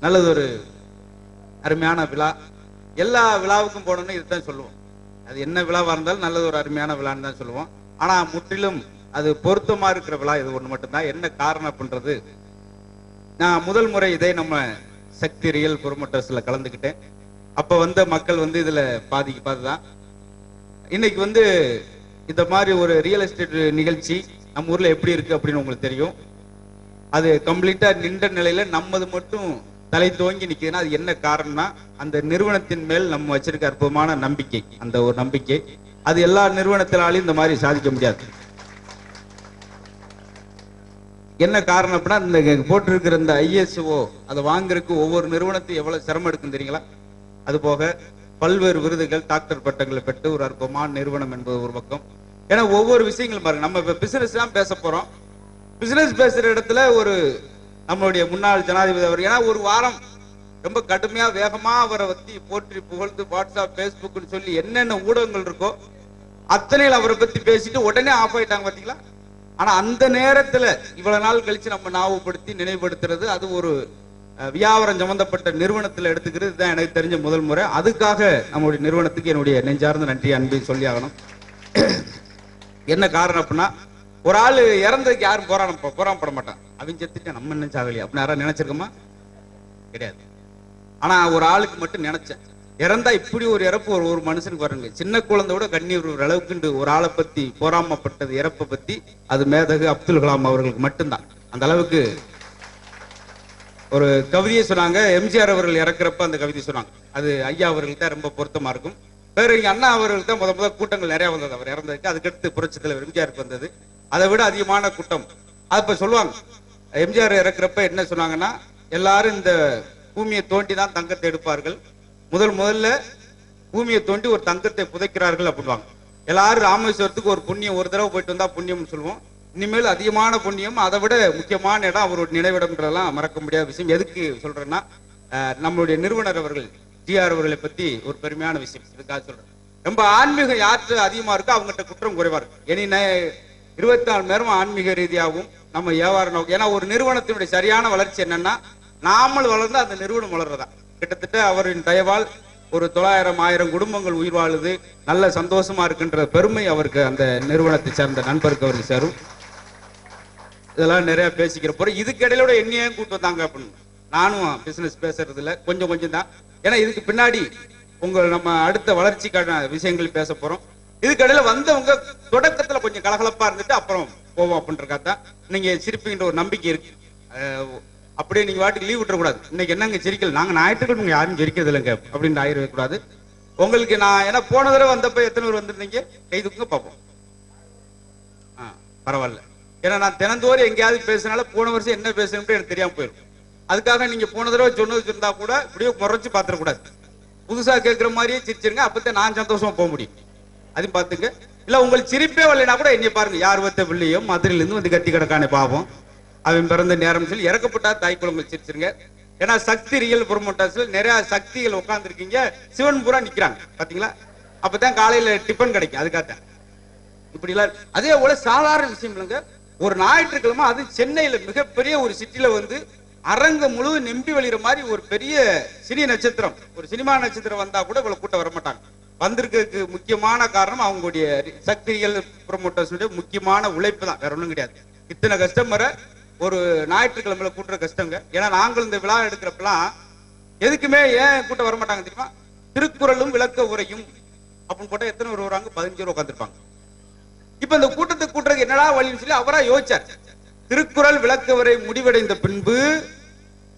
நல்லது ஒரு அருமையான விழா. எல்லா விழாவுக்கும் போனோம்னு இதுதான் சொல்லுவோம். அது என்ன விழாவா இருந்தாலும் நல்லது ஒரு அருமையான விழான்னு தான் சொல்லுவோம். ஆனா முற்றிலும் அது பொருத்தமா இருக்கிற விழா இது ஒண்ணு மட்டும்தான். என்ன காரணம் அப்படின்றது, நான் முதல் முறை இதே நம்ம சக்தி ரியல் ப்ரொமோட்டர்ஸ்ல கலந்துக்கிட்டேன். அப்ப வந்த மக்கள் இதுல பாதிக்கு பாதிதான். இன்னைக்கு இந்த மாதிரி ஒரு ரியல் எஸ்டேட் நிகழ்ச்சி நம்ம ஊர்ல எப்படி இருக்கு அப்படின்னு உங்களுக்கு தெரியும். அது கம்ப்ளீட்டா நின்ற நிலையில நம்மது மட்டும் தலை துவங்கி நிக்குதுன்னா அது என்ன காரணம்னா, அந்த நிறுவனத்தின் மேல் நம்ம வச்சிருக்க அற்புதமான நம்பிக்கை. அந்த ஒரு நம்பிக்கை அது எல்லா நிறுவனத்தினாலையும் இந்த மாதிரி சாதிக்க முடியாது. என்ன காரணம் அப்படின்னா, இந்த போட்டிருக்கிற இந்த ISO அதை வாங்குறதுக்கு ஒவ்வொரு நிறுவனத்தையும் எவ்வளவு சிரமம் எடுக்கும் தெரியுங்களா? அது போக பல்வேறு விருதுகள், டாக்டர் பட்டங்களை பெற்று ஒரு அற்புதமான நிறுவனம் என்பது ஒரு பக்கம். ஏன்னா ஒவ்வொரு விஷயங்களும் பாருங்க, நம்ம இப்ப பிசினஸ் தான் பேச போறோம். பிசினஸ் பேசுற இடத்துல ஒரு நம்மளுடைய முன்னாள் ஜனாதிபதி அவர் ஏன்னா ஒரு வாரம் ரொம்ப கடுமையா வேகமா அவரை பத்தி போற்றி புகழ்ந்து வாட்ஸ்அப் பேஸ்புக்னு சொல்லி என்னென்ன ஊடகங்கள் இருக்கோ அத்தனையில் அவரை பத்தி பேசிட்டு உடனே ஆஃப் ஆயிட்டாங்க பாத்தீங்களா? ஆனா அந்த நேரத்துல இவ்வளவு நாள் கழிச்சு நம்ம ஞாபகப்படுத்தி நினைவுபடுத்துறது, அது ஒரு வியாபாரம் சம்பந்தப்பட்ட நிறுவனத்துல எடுத்துக்கிறது தான் எனக்கு தெரிஞ்ச முதல் முறை. அதுக்காக நம்மளுடைய நிறுவனத்துக்கு என்னுடைய நெஞ்சார்ந்த நன்றி அன்பை சொல்லி ஆகணும். என்ன காரணம் அப்படின்னா, ஒரு ஆளு இறந்ததுக்கு யாரும் போராடப்பட மாட்டான். அவங்க செத்துட்டு நம்ம என்ன சாகலையா அப்படின்னு யாராவது நினைச்சிருக்கோமா? கிடையாது. ஆனா ஒரு ஆளுக்கு மட்டும் நினைச்சேன், இறந்தா இப்படி ஒரு இறப்பு ஒரு மனுஷனுக்கு வருங்க. சின்ன குழந்தையோட கண்ணீர் ஒரு அளவுக்கு ஒரு ஆளை பத்தி போராமப்பட்டது இறப்பை பத்தி அது மேதகு அப்துல் கலாம் அவர்களுக்கு மட்டும்தான். அந்த அளவுக்கு ஒரு கவிதையை சொன்னாங்க. எம்ஜிஆர் அவர்கள் இறக்குறப்ப அந்த கவிதை சொன்னாங்க. அது ஐயா அவர்களுக்கு தான் ரொம்ப பொருத்தமா இருக்கும். வேற இங்க அண்ணா அவர்களுக்கு தான் முத கூட்டங்கள் நிறைய வந்தது அவர் இறந்ததுக்கு. அதுக்கடுத்து புரட்சி தலைவர் எம்ஜிஆருக்கு வந்தது. அதை விட அதிகமான கூட்டம். அது இப்ப சொல்லுவாங்க, எம்ஜிஆர் இறக்குறப்ப என்ன சொன்னாங்கன்னா, எல்லாரும் இந்த பூமியை தோண்டி தான் தங்கத்தை எடுப்பார்கள், முதல்ல பூமியை தோண்டி ஒரு தங்கத்தை புதைக்கிறார்கள் அப்படின்வாங்க. எல்லாரும் ராமேஸ்வரத்துக்கு ஒரு புண்ணியம் ஒரு தடவை போயிட்டு வந்தா புண்ணியம்னு சொல்லுவோம். இனிமேல் அதிகமான புண்ணியம், அதை விட முக்கியமான இடம் அவருடைய நினைவிடம்ன்றதெல்லாம் மறக்க முடியாத விஷயம். எதுக்கு சொல்றேன்னா, நம்மளுடைய நிறுவனர் அவர்கள் ஜிஆர் அவர்களை பத்தி ஒரு பெருமையான விஷயம் இதுக்காக சொல்றேன். ரொம்ப ஆன்மீகம் யாருக்கு அதிகமா இருக்கோ அவங்ககிட்ட குற்றம் குறைவா இருக்கு. இனி 24 மணி நேரம் ஆன்மீக ரீதியாகவும் நம்ம வியாபார நோக்கம். ஏன்னா ஒரு நிறுவனத்தினுடைய சரியான வளர்ச்சி என்னன்னா, நாமல் வளர்ந்து அந்த நிறுவனம் வளர்றதா. கிட்டத்தட்ட அவரின் தயவால் ஒரு 900-1000 குடும்பங்கள் உயிர் வாழுது, நல்ல சந்தோஷமா இருக்குன்ற பெருமை அவருக்கு, அந்த நிறுவனத்தை சேர்ந்த நண்பருக்கு அவருக்கு சேரும். இதெல்லாம் நிறைய பேசிக்கிற போற. இதுக்கு இடையிலோட என்னையும் கூட்டு வந்தாங்க அப்படின்னு. நானும் பிசினஸ் பேசுறது இல்லை, கொஞ்சம் தான். ஏன்னா இதுக்கு பின்னாடி நம்ம அடுத்த வளர்ச்சிக்கான விஷயங்கள் பேச போறோம். இதுக்கு இடையில வந்தவங்க தொடக்கத்துல கொஞ்சம் கலகலப்பா இருந்துட்டு அப்புறம் போவோம் அப்படின்றக்காதான். நீங்க சிரிப்புங்கிற ஒரு நம்பிக்கை இருக்கு. அப்படியே நீங்க வாட்டுக்கு லீவ் விட்டுறக்கூடாது. இன்னைக்கு என்னங்க சிரிக்கல, நாங்க ஞாயிற்றுக்கிழமை யாரும் சிரிக்கிறது இல்லைங்க அப்படின்னு ஆயிரவே கூடாது. உங்களுக்கு நான் ஏன்னா போன தடவை வந்தப்ப எத்தனை பேர் வந்திருந்தீங்க கை தூக்குங்க பார்ப்போம். பரவாயில்ல. ஏன்னா நான் தினந்தோறும் எங்கேயாவது பேசினால போன வருஷம் என்ன பேசணும்னு எனக்கு தெரியாம போயிடும். அதுக்காக நீங்க போன தடவை சொன்னது இருந்தா கூட இப்படியே முறைச்சு பாத்திரக்கூடாது. புதுசா கேட்கிற மாதிரியே சிரிச்சிருங்க, அப்பதான் நான் சந்தோஷமா போக முடியும். அதையும் பாத்துங்க. இல்ல உங்களுக்கு சிரிப்பே வரலைன்னா கூட என்னைய பாருங்க, யார் வத்த பிள்ளையும் மதுரையில இருந்து கத்தி கிடக்கானே பாவம், அவன் பிறந்த நேரம் சொல்லி இறக்கப்பட்டா தாய் குழந்தைகள் சிரிச்சிருங்க. ஏன்னா சக்தி ரியல் ப்ரொமோட்டர்ஸ்ல நிறைய சக்திகள் உட்கார்ந்து இருக்கீங்க, சிவன் பூரா நிக்கிறாங்க பாத்தீங்களா? அப்பதான் காலையில டிபன் கிடைக்கும். அதுக்காகத்தான் இப்படி எல்லாம். அதே போல சாதாரண விஷயம் இல்லைங்க, ஒரு ஞாயிற்றுக்கிழமை அது சென்னையில மிகப்பெரிய ஒரு சிட்டில அரங்க முழு நம்பி வழிகிற மாதிரி ஒரு பெரிய சினி நட்சத்திரம், ஒரு சினிமா நட்சத்திரம் வந்தா கூட இவ்வளவு கூட்டம் வர மாட்டாங்க. வந்திருக்கிறதுக்கு முக்கியமான காரணம் அவங்களுடைய சக்தி ரியல் ப்ரொமோட்டர்ஸ் முக்கியமான உழைப்பு தான், வேற ஒண்ணும் கிடையாது. இத்தனை கஸ்டமரை ஒரு ஞாயிற்றுக்கிழமையில கூட்டுற கஷ்டங்க. ஏன்னா நாங்கள் இந்த விழா எடுக்கிறப்பெல்லாம் எதுக்குமே ஏன் கூட்டம் வர மாட்டாங்க தெரியுமா? திருக்குறளும் விளக்க உரையும் அப்படின்னு போட்டா எத்தனை பேர் வருவாங்க? 15 பேர் உட்காந்துருப்பாங்க. இப்ப இந்த கூட்டத்துக்கு கூட்டுறதுக்கு என்னடா வழின்னு சொல்லி அவரா யோசிச்சார். திருக்குறள் விளக்க உரை முடிவடைந்த பின்பு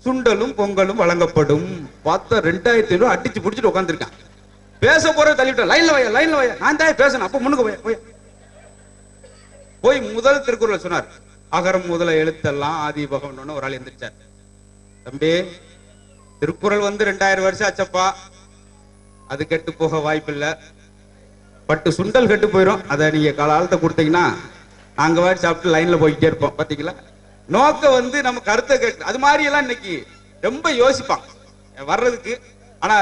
சுண்டலும் பொங்கலும் வழங்கப்படும். பார்த்தா 2500 அடிச்சு பிடிச்சிட்டு உட்காந்துருக்கான். பேச போற தள்ளிவிட்ட, லைன்ல வையா நான் தான் பேசணும். அப்ப முன்னுக்கு போய் முதல் திருக்குறள் சொன்னார். அகரம் முதல எழுத்தெல்லாம் ஆதி பகவன். ஒரு ஆள் எந்திரிச்சார். தம்பி, திருக்குறள் 2000 வருஷம் ஆச்சப்பா, அது கெட்டு போக வாய்ப்பில்லை. பட்டு சுண்டல் கெட்டு போயிடும். அதை நீங்க காலத்தை கொடுத்தீங்கன்னா நாங்க வாடி சாப்பிட்டு லைன்ல போய்கிட்டே இருப்போம். பாத்தீங்களா? நோக்க நம்ம கருத்தை கேட்க அது மாதிரி எல்லாம் இன்னைக்கு ரொம்ப யோசிப்பாங்க வர்றதுக்கு. ஆனா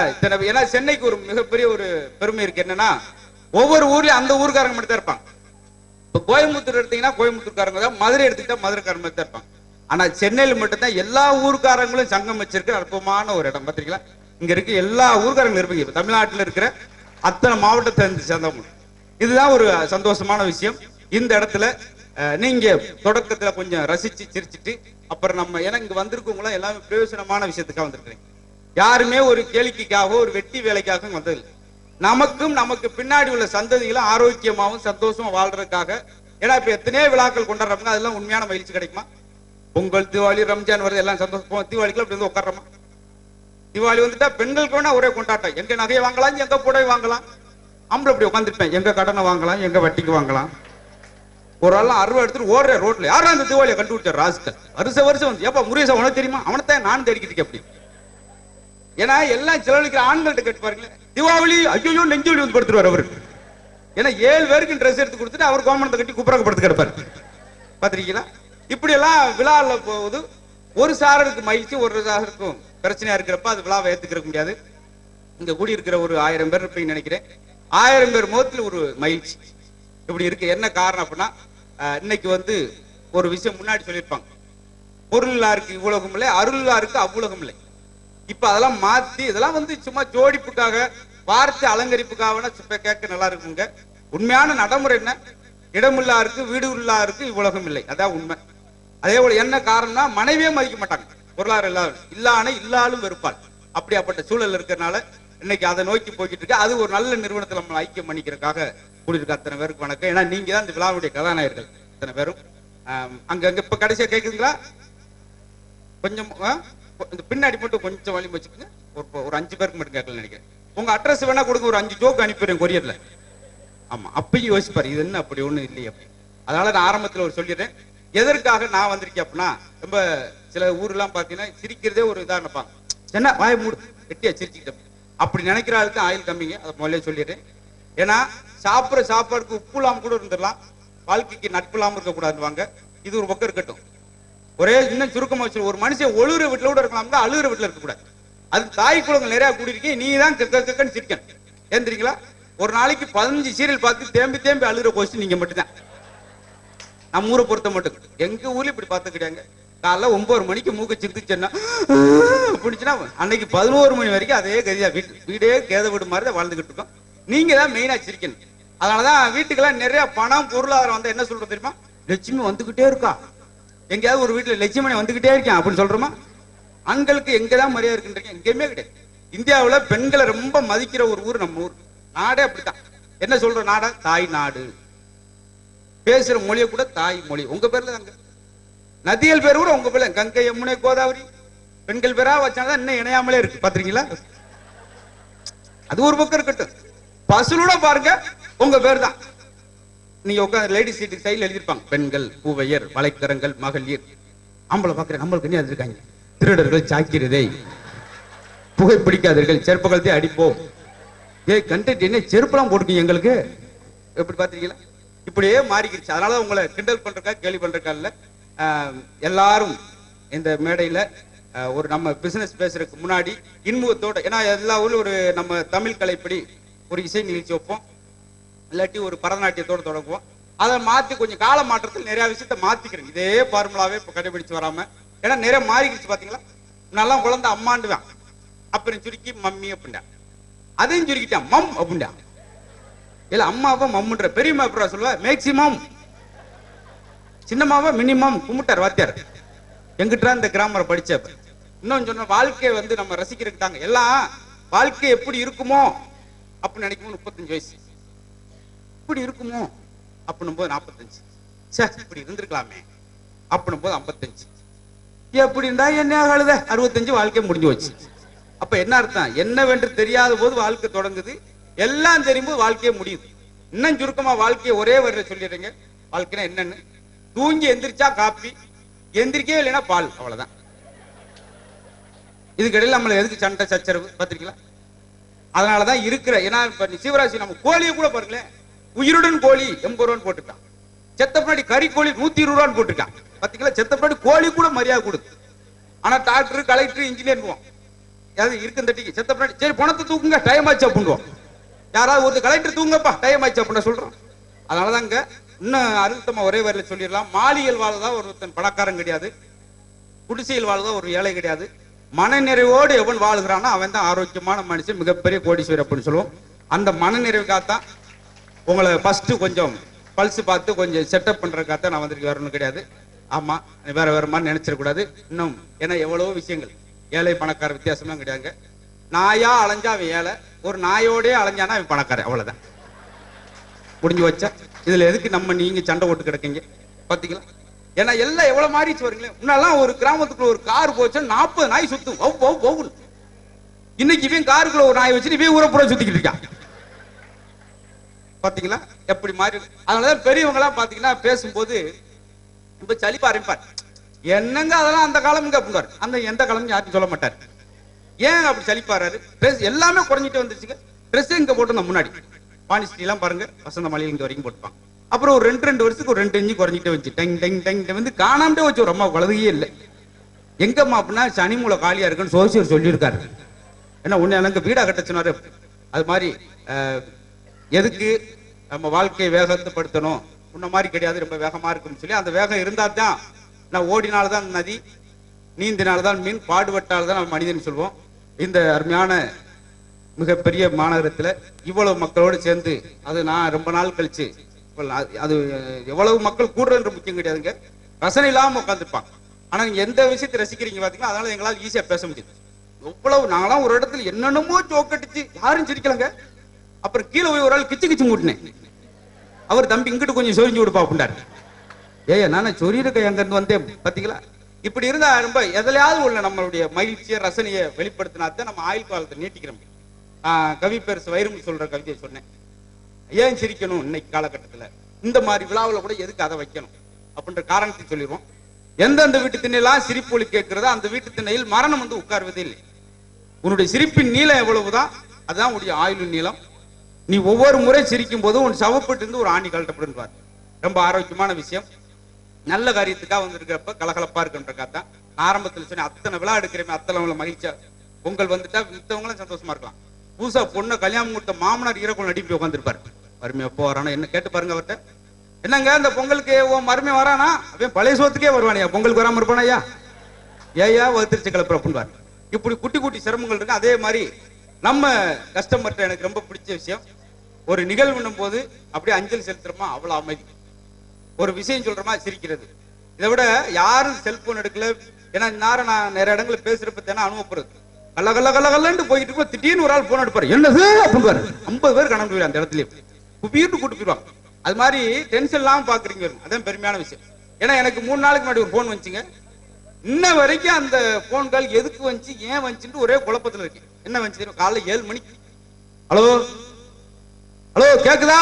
ஏன்னா சென்னைக்கு ஒரு மிகப்பெரிய ஒரு பெருமை இருக்கு. என்னன்னா ஒவ்வொரு ஊர்லயும் அந்த ஊருக்காரங்க மட்டும் தான் இருப்பாங்க. இப்ப கோயம்புத்தூர் எடுத்தீங்கன்னா கோயம்புத்தூர்காரங்க தான், மதுரை எடுத்துக்கிட்டா மதுரைக்காரங்க மட்டும் தான் இருப்பாங்க. ஆனா சென்னையில மட்டும்தான் எல்லா ஊர்க்காரங்களும் சங்கம் வச்சிருக்கிற அற்புதமான ஒரு இடம். பாத்தீங்களா? இங்க இருக்கு எல்லா ஊர்க்காரங்களும் இருப்பீங்க. தமிழ்நாட்டில் இருக்கிற அத்தனை மாவட்டத்தை சேர்ந்தவங்க. இதுதான் ஒரு சந்தோஷமான விஷயம். இந்த இடத்துல நீங்க தொடக்கத்துல கொஞ்சம் ரசிச்சு சிரிச்சுட்டு அப்புறம் நம்ம ஏன்னா இங்க வந்திருக்கவங்க எல்லாமே பிரயோஜனமான விஷயத்துக்காக வந்திருக்கிறீங்க. யாருமே ஒரு கேளிக்கைக்காக ஒரு வெட்டி வேலைக்காக வந்ததில்லை. நமக்கும் நமக்கு பின்னாடி உள்ள சந்ததிகளும் ஆரோக்கியமாகவும் சந்தோஷமா வாழ்றதுக்காக. ஏன்னா இப்ப எத்தனையோ விழாக்கள் கொண்டாடுறாங்க, அதெல்லாம் உண்மையான மகிழ்ச்சி கிடைக்குமா? பொங்கல், தீபாவளி, ரம்ஜான் வருது, எல்லாம் சந்தோஷம். தீபாவளிக்குள்ள அப்படி வந்து உட்காரமா? தீபாவளி வந்துட்டா பெண்களுக்கு வேணா ஒரே கொண்டாட்டம். எங்க நகையை வாங்கலாம், எங்க புடவை வாங்கலாம். ஆம்பளை அப்படி உட்காந்துருப்பேன், எங்க கடனை வாங்கலாம், எங்க வட்டிக்கு வாங்கலாம். ஒரு ஆள் அருவா எடுத்துட்டு ஓடுற ரோட்ல யாரும் அந்த தீபாவளியை கண்டுபிடிச்ச ராஸ்கல் வருஷம் வந்து ஏப்பா முருகேசா உனக்கு தெரியுமா? அவனைத்தான் நான் தேடிக்கிட்டு அப்படி. ஏன்னா எல்லாம் செலவழிக்கிற ஆண்கள்ட்ட கேட்டு பாருங்களேன். தீபாவளி ஐயோ நெஞ்சு வலி வந்து படுத்துருவார் அவரு. ஏன்னா 7 பேருக்கு ட்ரெஸ் எடுத்து கொடுத்துட்டு அவர் கோமணத்தை கட்டி குப்புறக்க படுத்து கிடப்பாரு. பாத்திருக்கீங்களா? இப்படி எல்லாம் விழால போகுது. ஒரு சாரருக்கு மகிழ்ச்சி, ஒரு சாரருக்கும் பிரச்சனையா இருக்கிறப்ப அது விழாவை ஏத்துக்க முடியாது. இங்க கூடி இருக்கிற ஒரு 1000 பேர் இருப்பீங்கன்னு நினைக்கிறேன். 1000 பேர் முகத்தில் ஒரு மகிழ்ச்சி இப்படி இருக்கு. என்ன காரணம் அப்படின்னா, இன்னைக்கு வந்து ஒரு விஷயம் முன்னாடி சொல்லியிருப்பாங்க, பொருளாருக்கு இவ்வுலகம் இல்லை, அருளாருக்கு அவ்வுலகம் இல்லை. இப்ப அதெல்லாம் மாத்தி இதெல்லாம் வந்து சும்மா ஜோடிப்புக்காக வார்த்தை அலங்கரிப்புக்காக கேட்க நல்லா இருக்குங்க. உண்மையான நடைமுறை என்ன? இடமுள்ளாருக்கு வீடு உள்ளாருக்கு இவ்வுலகம் இல்லை, அதான் உண்மை. அதே போல என்ன காரணம்னா, மனைவியே மதிக்க மாட்டாங்க. பொருளாதாரம் இல்லான இல்லாலும் வெறுப்பாள். அப்படியாப்பட்ட சூழல் இருக்கிறதுனால இன்னைக்கு அதை நோக்கி போய்கிட்டு இருக்கு. அது ஒரு நல்ல நிறுவனத்தில் நம்ம ஐக்கியம் பண்ணிக்கிறதுக்காக கூடியிருக்க அத்தனை பேருக்கு வணக்கம். ஏன்னா நீங்க தான் இந்த விழாவுடைய கதாநாயகர்கள் அத்தனை பேரும். அங்க இப்ப கடைசியா கேக்குதுங்களா? கொஞ்சம் இந்த பின்னாடி மட்டும் கொஞ்சம் வழி வச்சுக்கோங்க. ஒரு 5 பேருக்கு மட்டும் கேட்கல நினைக்கிறேன். உங்க அட்ரஸ் வேணா கொடுங்க, ஒரு 5 ஜோக்கு அனுப்பிடுறேன் கொரியர்ல. ஆமா, அப்பயும் யோசிப்பாரு இது என்ன அப்படி ஒண்ணு இல்லையே. அதனால நான் ஆரம்பத்துல ஒரு சொல்லிடுறேன் எதற்காக நான் வந்திருக்கேன் அப்படின்னா, ரொம்ப சில ஊர்லாம் பாத்தீங்கன்னா சிரிக்கிறதே ஒரு இதா நினைப்பாங்க. என்ன வாய மூடு வெட்டியா சிரிச்சுக்கிட்ட அப்படி நினைக்கிற ஆளுக்கு ஆயில் கம்மிங்க. அதை முதல்ல சொல்லிடுறேன். ஏன்னா சாப்பிட்ற சாப்பாடுக்கு உப்பு இல்லாம கூட இருந்துடலாம், வாழ்க்கைக்கு நட்பு இல்லாம இருக்கக்கூடாதுவாங்க. இது ஒரு பக்கம் இருக்கட்டும். ஒரே இன்னும் சுருக்கமா வச்சு, ஒரு மனுஷன் ஒழுகுற வீட்டுல கூட இருக்கலாம், அழுகுற வீட்டுல இருக்கக்கூடாது. அது தாய் குளங்கள் நிறைய கூடியிருக்கேன். நீ தான் கக்கன்னு சிரிக்கணும். ஏன் தெரியுங்களா? ஒரு நாளைக்கு 15 சீரியல் பார்த்து தேம்பி தேம்பி அழுகிற கோஷ்டி நீங்க மட்டும்தான். நம்ம ஊரை பொறுத்த மட்டும். எங்க ஊர்ல இப்படி பார்த்து கிடையாங்க. காலைல 9 மணிக்கு மூக்க சிரிச்சுன்னா பிடிச்சுன்னா அன்னைக்கு 11 மணி வரைக்கும் அதே கதியா வீடே கேத வீடு மாதிரி தான் வாழ்ந்துகிட்டு இருக்கோம். நீங்க தான் மெயினா சிரிக்கணும். அதனாலதான் வீட்டுக்கெல்லாம் நிறைய பணம் பொருளாதாரம் வந்தா என்ன சொல்றது தெரியுமா? லட்சுமி வந்துகிட்டே இருக்கா. எங்கேயாவது ஒரு வீட்டுல லட்சுமணி வந்துகிட்டே இருக்கேன் அப்படின்னு சொல்றோமா? ஆண்களுக்கு எங்கதான் மரியாதை இருக்குன்றீங்க? எங்கேயுமே கிடையாது. இந்தியாவுல பெண்களை ரொம்ப மதிக்கிற ஒரு ஊர் நம்ம ஊர். நாடே அப்படித்தான். என்ன சொல்ற நாடா? தாய் நாடு. பேசுற மொழிய கூட தாய் மொழி. உங்க பேர்ல தாங்க. நதிகள் பேர் கூட உங்க பேர்ல, கங்கை, யமுனை, கோதாவரி. பெண்கள் பேரா வச்சாதான் இன்னும் இணையாமலே இருக்கு. பாத்திருக்கீங்களா? அது ஒரு பக்கம் இருக்கட்டும். பசுலோட பாருங்க உங்க பேர் தான். நீங்க உட்காந்து லேடிஸ் சீட்டுக்கு சைடுல எழுதிருப்பாங்க, பெண்கள், பூவையர், வளைக்கரங்கள், மகளிர். ஆம்பளை பாக்குறேன், நம்மளுக்கு என்ன எழுதிருக்காங்க? திருடர்கள் சாக்கிறதை, புகைப்பிடிக்காதீர்கள், செருப்பகலத்தை அடிப்போம். கண்டென்ட் என்ன செருப்பெல்லாம் போட்டுக்கீங்க எங்களுக்கு? எப்படி பாத்திருக்கீங்களா? இப்படியே மாறிக்கிடுச்சு. அதனால உங்களை கிண்டல் பண்றக்கா கேள்வி பண்றக்கா இல்ல. எல்லாரும் இந்த மேடையில ஒரு நம்ம பிசினஸ் பேசுறதுக்கு முன்னாடி இன்முகத்தோட, ஏன்னா எல்லா ஊர்ல ஒரு நம்ம தமிழ் கலைப்படி ஒரு இசை நிகழ்ச்சி வைப்போம், இல்லாட்டி ஒரு பரதநாட்டியத்தோட தொடங்குவோம். அதை மாத்தி கொஞ்சம் கால மாற்றத்தில் நிறைய விஷயத்த மாத்திக்கிறேன். இதே ஃபார்முலாவே இப்ப கடைபிடிச்சு வராம, ஏன்னா நிறைய மாறிக்கிடுச்சு. பாத்தீங்களா? நல்லா குழந்தை அம்மாண்டுவான், அப்புறம் சுருக்கி மம்மி அப்படின்டா. அதையும் சுருக்கிட்டான் மம் அப்படின்டா. இல்ல அம்மாவா மம்முன்ற. பெரியம்மா எப்படா சொல்லுவா? மேக்சிமம். சின்னம்மாவா மினிமம். கும்பிட்டார் வாத்தியார். எங்கிட்டா இந்த கிராமரை படிச்ச. இன்னும் சொன்ன வாழ்க்கையை வந்து நம்ம ரசிக்கிறதுக்கு தாங்க. எல்லாம் வாழ்க்கை எப்படி இருக்குமோ அப்படின்னு நினைக்கும் 35 வயசு. இப்படி இருக்குமோ அப்படின்னும் போது 45. சே இப்படி இருந்திருக்கலாமே அப்படின்னும் போது 55. எப்படி இருந்தா என்ன ஆகாத 65 வாழ்க்கை முடிஞ்சு வச்சு. அப்ப என்ன அர்த்தம்? என்னவென்று தெரியாத போது வாழ்க்கை தொடங்குது, எல்லாம் தெரியும் போது வாழ்க்கையே முடியுது. இன்னும் சுருக்கமா வாழ்க்கையை ஒரே வரையில சொல்லிடுறீங்க. வாழ்க்கைனா என்னன்னு? தூங்கி எந்திரிச்சா காப்பி, எந்திரிக்கவே இல்லைன்னா பால், அவ்வளவுதான். இதுக்கிடையில் நம்மள எதுக்கு சண்டை சச்சரவு? பாத்திருக்கீங்களா? அதனாலதான் இருக்கிற, ஏன்னா சிவராசி நம்ம கோழியை கூட பாருங்களேன், உயிருடன் கோழி 80 ரூபான்னு போட்டுட்டான். செத்த பின்னாடி கறி கோழி 120 ரூபான்னு போட்டுட்டான். பாத்தீங்களா? செத்த பின்னாடி கோழி கூட மரியாதை கொடுத்து. ஆனா டாக்டர், கலெக்டர், இன்ஜினியர் இருக்கும் தட்டிக்கு செத்த பின்னாடி சரி பணத்தை தூக்குங்க டைம் ஆச்சு அப்படின்வோம். யாராவது ஒரு கலெக்டர் தூங்கப்பா டைம் ஆச்சு அப்படின்னு சொல்றோம். அதனாலதாங்க இன்னும் அழுத்தமா ஒரே வரையில சொல்லிடலாம். மாளிகள் வாழதான் ஒருத்தன் பணக்காரன் கிடையாது, குடிசையில் வாழ்வதா ஒரு ஏழை கிடையாது. மனநிறைவோடு எவன் வாழ்கிறானோ அவன் தான் ஆரோக்கியமான மனுஷன், மிகப்பெரிய கோடீஸ்வரர் அப்படின்னு சொல்லுவோம். அந்த மனநிறைவுக்காகத்தான் உங்களை ஃபர்ஸ்ட் கொஞ்சம் பல்ஸ் பார்த்து கொஞ்சம் செட்டப் பண்றதுக்காகத்தான் நான் வந்திருக்கேன், வேற ஒன்றும் கிடையாது. ஆமா, வேற வேற மாதிரி நினைச்சிடக்கூடாது இன்னும். ஏன்னா எவ்வளவோ விஷயங்கள், ஏழை பணக்கார வித்தியாசம்லாம் கிடையாதுங்க. நாயா அலைஞ்சா அவன் ஏழை, ஒரு நாயோடய அலைஞ்சானா அவன் பணக்காரன், அவ்வளவுதான், முடிஞ்சு வச்சா. இதுல எதுக்கு நம்ம நீங்க சண்டை ஓட்டு கிடக்கீங்க பாத்தீங்களா? ஏன்னா எல்லாம் எவ்வளவு மாறிச்சு வருங்களேன். முன்னெல்லாம் ஒரு கிராமத்துக்குள்ள ஒரு கார் போச்சு 40 நாய் சுத்தும். இன்னைக்கு இவன் காருக்குள்ள ஒரு நாய் வச்சு இவன் ஊரப்புற சுத்திக்கிட்டு இருக்கான். பாத்தீங்களா எப்படி மாறி? அதனாலதான் பெரியவங்க எல்லாம் பாத்தீங்கன்னா பேசும்போது இப்ப சலிப்பா ஆரம்பிப்பார். என்னங்க அதெல்லாம் அந்த காலமுங்க அப்படின்றாரு. அந்த எந்த காலமும் யாருக்கும் சொல்ல மாட்டார். ஏன் அப்படி சலிப்பாரு? ட்ரெஸ் எல்லாமே குறைஞ்சிட்டு வந்துருச்சுங்க. ட்ரெஸ் இங்க போட்டு முன்னாடி பானிஸ்டி எல்லாம் பாருங்க, வசந்த மலையில் இங்க வரைக்கும் போட்டுப்பாங்க. அப்புறம் ஒரு 2 வருஷத்துக்கு ஒரு 2 இன்ச்சு குறைஞ்சிட்டே வச்சு டெங் டெங் டெங் வந்து காணாமட்டே வச்சு ஒரு அம்மா குழந்தையே இல்லை. எங்கம்மா அப்படின்னா சனி மூளை காலியா இருக்குன்னு சோசியர் சொல்லியிருக்காரு. ஏன்னா உன்னை எனக்கு வீடா கட்ட சொன்னாரு. அது மாதிரி எதுக்கு நம்ம வாழ்க்கையை வேகத்தைப்படுத்தணும், உன்ன மாதிரி கிடையாது, ரொம்ப வேகமா இருக்குன்னு சொல்லி அந்த வேகம் இருந்தா தான், நான் ஓடினால்தான் நதி, நீந்தினால்தான் மீன், பாடுபட்டால்தான் நம்ம மனிதன் சொல்லுவோம். இந்த அருமையான மிகப்பெரிய மாநகரத்துல இவ்வளவு மக்களோடு சேர்ந்து, அது நான் ரொம்ப நாள் கழிச்சு, அது எவ்வளவு மக்கள் கூடுறது முக்கியம் கிடையாதுங்க, ரசனை இல்லாம உட்காந்துருப்பாங்க. ஆனா நீங்க எந்த விஷயத்தை ரசிக்கிறீங்க பாத்தீங்கன்னா, அதனால எங்களால் ஈஸியா பேச முடியுது. எவ்வளவு நாங்களாம் ஒரு இடத்துல என்னென்னமோ ஜோக்கடிச்சு யாரும் சிரிக்கலங்க. அப்புறம் கீழே போய் ஒரு ஆள் கிச்சு கிச்சு மூட்டினேன். அவர் தம்பி இங்கிட்டு கொஞ்சம் சொரிஞ்சு விடுப்பா அப்படின்றாரு. ஏயா நானே சொரியிருக்க எங்க இருந்து வந்தேன் பாத்தீங்களா? இப்படி இருந்தா ரொம்ப எதிலையாவது உள்ள நம்மளுடைய மகிழ்ச்சியை ரசனையை வெளிப்படுத்தினாத்தான் நம்ம ஆயுள் காலத்தை நீட்டிக்கிறோம். கவி பெருசு வைரமுடி சொல்ற கவிதையை சொன்னேன். ஏன் சிரிக்கணும் இன்னைக்கு காலகட்டத்துல, இந்த மாதிரி விழாவில் கூட எதுக்கு அதை வைக்கணும் அப்படின்ற காரணத்தை சொல்லிடுவோம். எந்தெந்த வீட்டு திண்ணையெல்லாம் சிரிப்பொலி கேட்கிறதோ அந்த வீட்டு திண்ணையில் மரணம் வந்து உட்கார்வதே இல்லை. உன்னுடைய சிரிப்பின் நீளம் எவ்வளவுதான், அதுதான் உன்னுடைய ஆயுளின் நீளம். நீ ஒவ்வொரு முறை சிரிக்கும் போதும் உன் சவப்பட்டு இருந்து ஒரு ஆணி கழட்டப்படுவார். ரொம்ப ஆரோக்கியமான விஷயம். நல்ல காரியத்துக்காக வந்திருக்கிறப்ப கலகலப்பா இருக்குன்றக்காத்தான் ஆரம்பத்தில் சொன்ன அத்தனை விழா எடுக்கிறேன், அத்தனை மகிழ்ச்சியா. பொங்கல் வந்துட்டா மித்தவங்களும் சந்தோஷமா இருக்கலாம். புதுசா பொண்ணை கல்யாணம் கொடுத்த மாமனார் ஈரக்குள் நடிப்பு உட்காந்துருப்பாரு. வறுமை எப்போ வரானா என்ன கேட்டு பாருங்க அவர்கிட்ட. என்னங்க இந்த பொங்கலுக்கு மருமை வரானா? அவன் பழைய சோத்துக்கே வருவானியா, பொங்கலுக்கு வராம இருப்பானா? ஏயா வத்திரிச்சு கிளப்புற அப்படின்பாரு. இப்படி குட்டி குட்டி சிரமங்கள் இருக்கு. அதே மாதிரி நம்ம கஸ்டமர்கிட்ட எனக்கு ரொம்ப பிடிச்ச விஷயம், ஒரு நிகழ்வுன்னும் போது அப்படியே அஞ்சலி செலுத்துறோமா அவ்வளவு அமைதி, ஒரு விஷயம் சொல்றோமா சிரிக்கிறது. இதை விட யாரும் செல்போன் எடுக்கல. ஏன்னா நேரம் நான் நிறைய இடங்களில் பேசுறப்ப தானே அனுபவப்படுறது. கல்ல கல்ல கல்ல கல்லன்னு போயிட்டு இருக்கோம், திடீர்னு ஒரு ஆள் போன் எடுப்பாரு, என்னது அப்படின்பாரு. 50 பேர் கணக்கு போயிரு அந்த இடத்துல குப்பீட்டு கூட்டு போயிடுவாங்க. அது மாதிரி டென்ஷன் இல்லாம பாக்குறீங்க, அதான் பெருமையான விஷயம். ஏன்னா எனக்கு 3 நாளைக்கு முன்னாடி ஒரு போன் வந்துச்சுங்க. இன்ன வரைக்கும் அந்த போன் கால் எதுக்கு வந்துச்சு, ஏன் வந்துச்சுன்னு ஒரே குழப்பத்துல இருக்கு. என்ன வந்துச்சு? காலைல 7 மணிக்கு. ஹலோ ஹலோ கேக்குதா,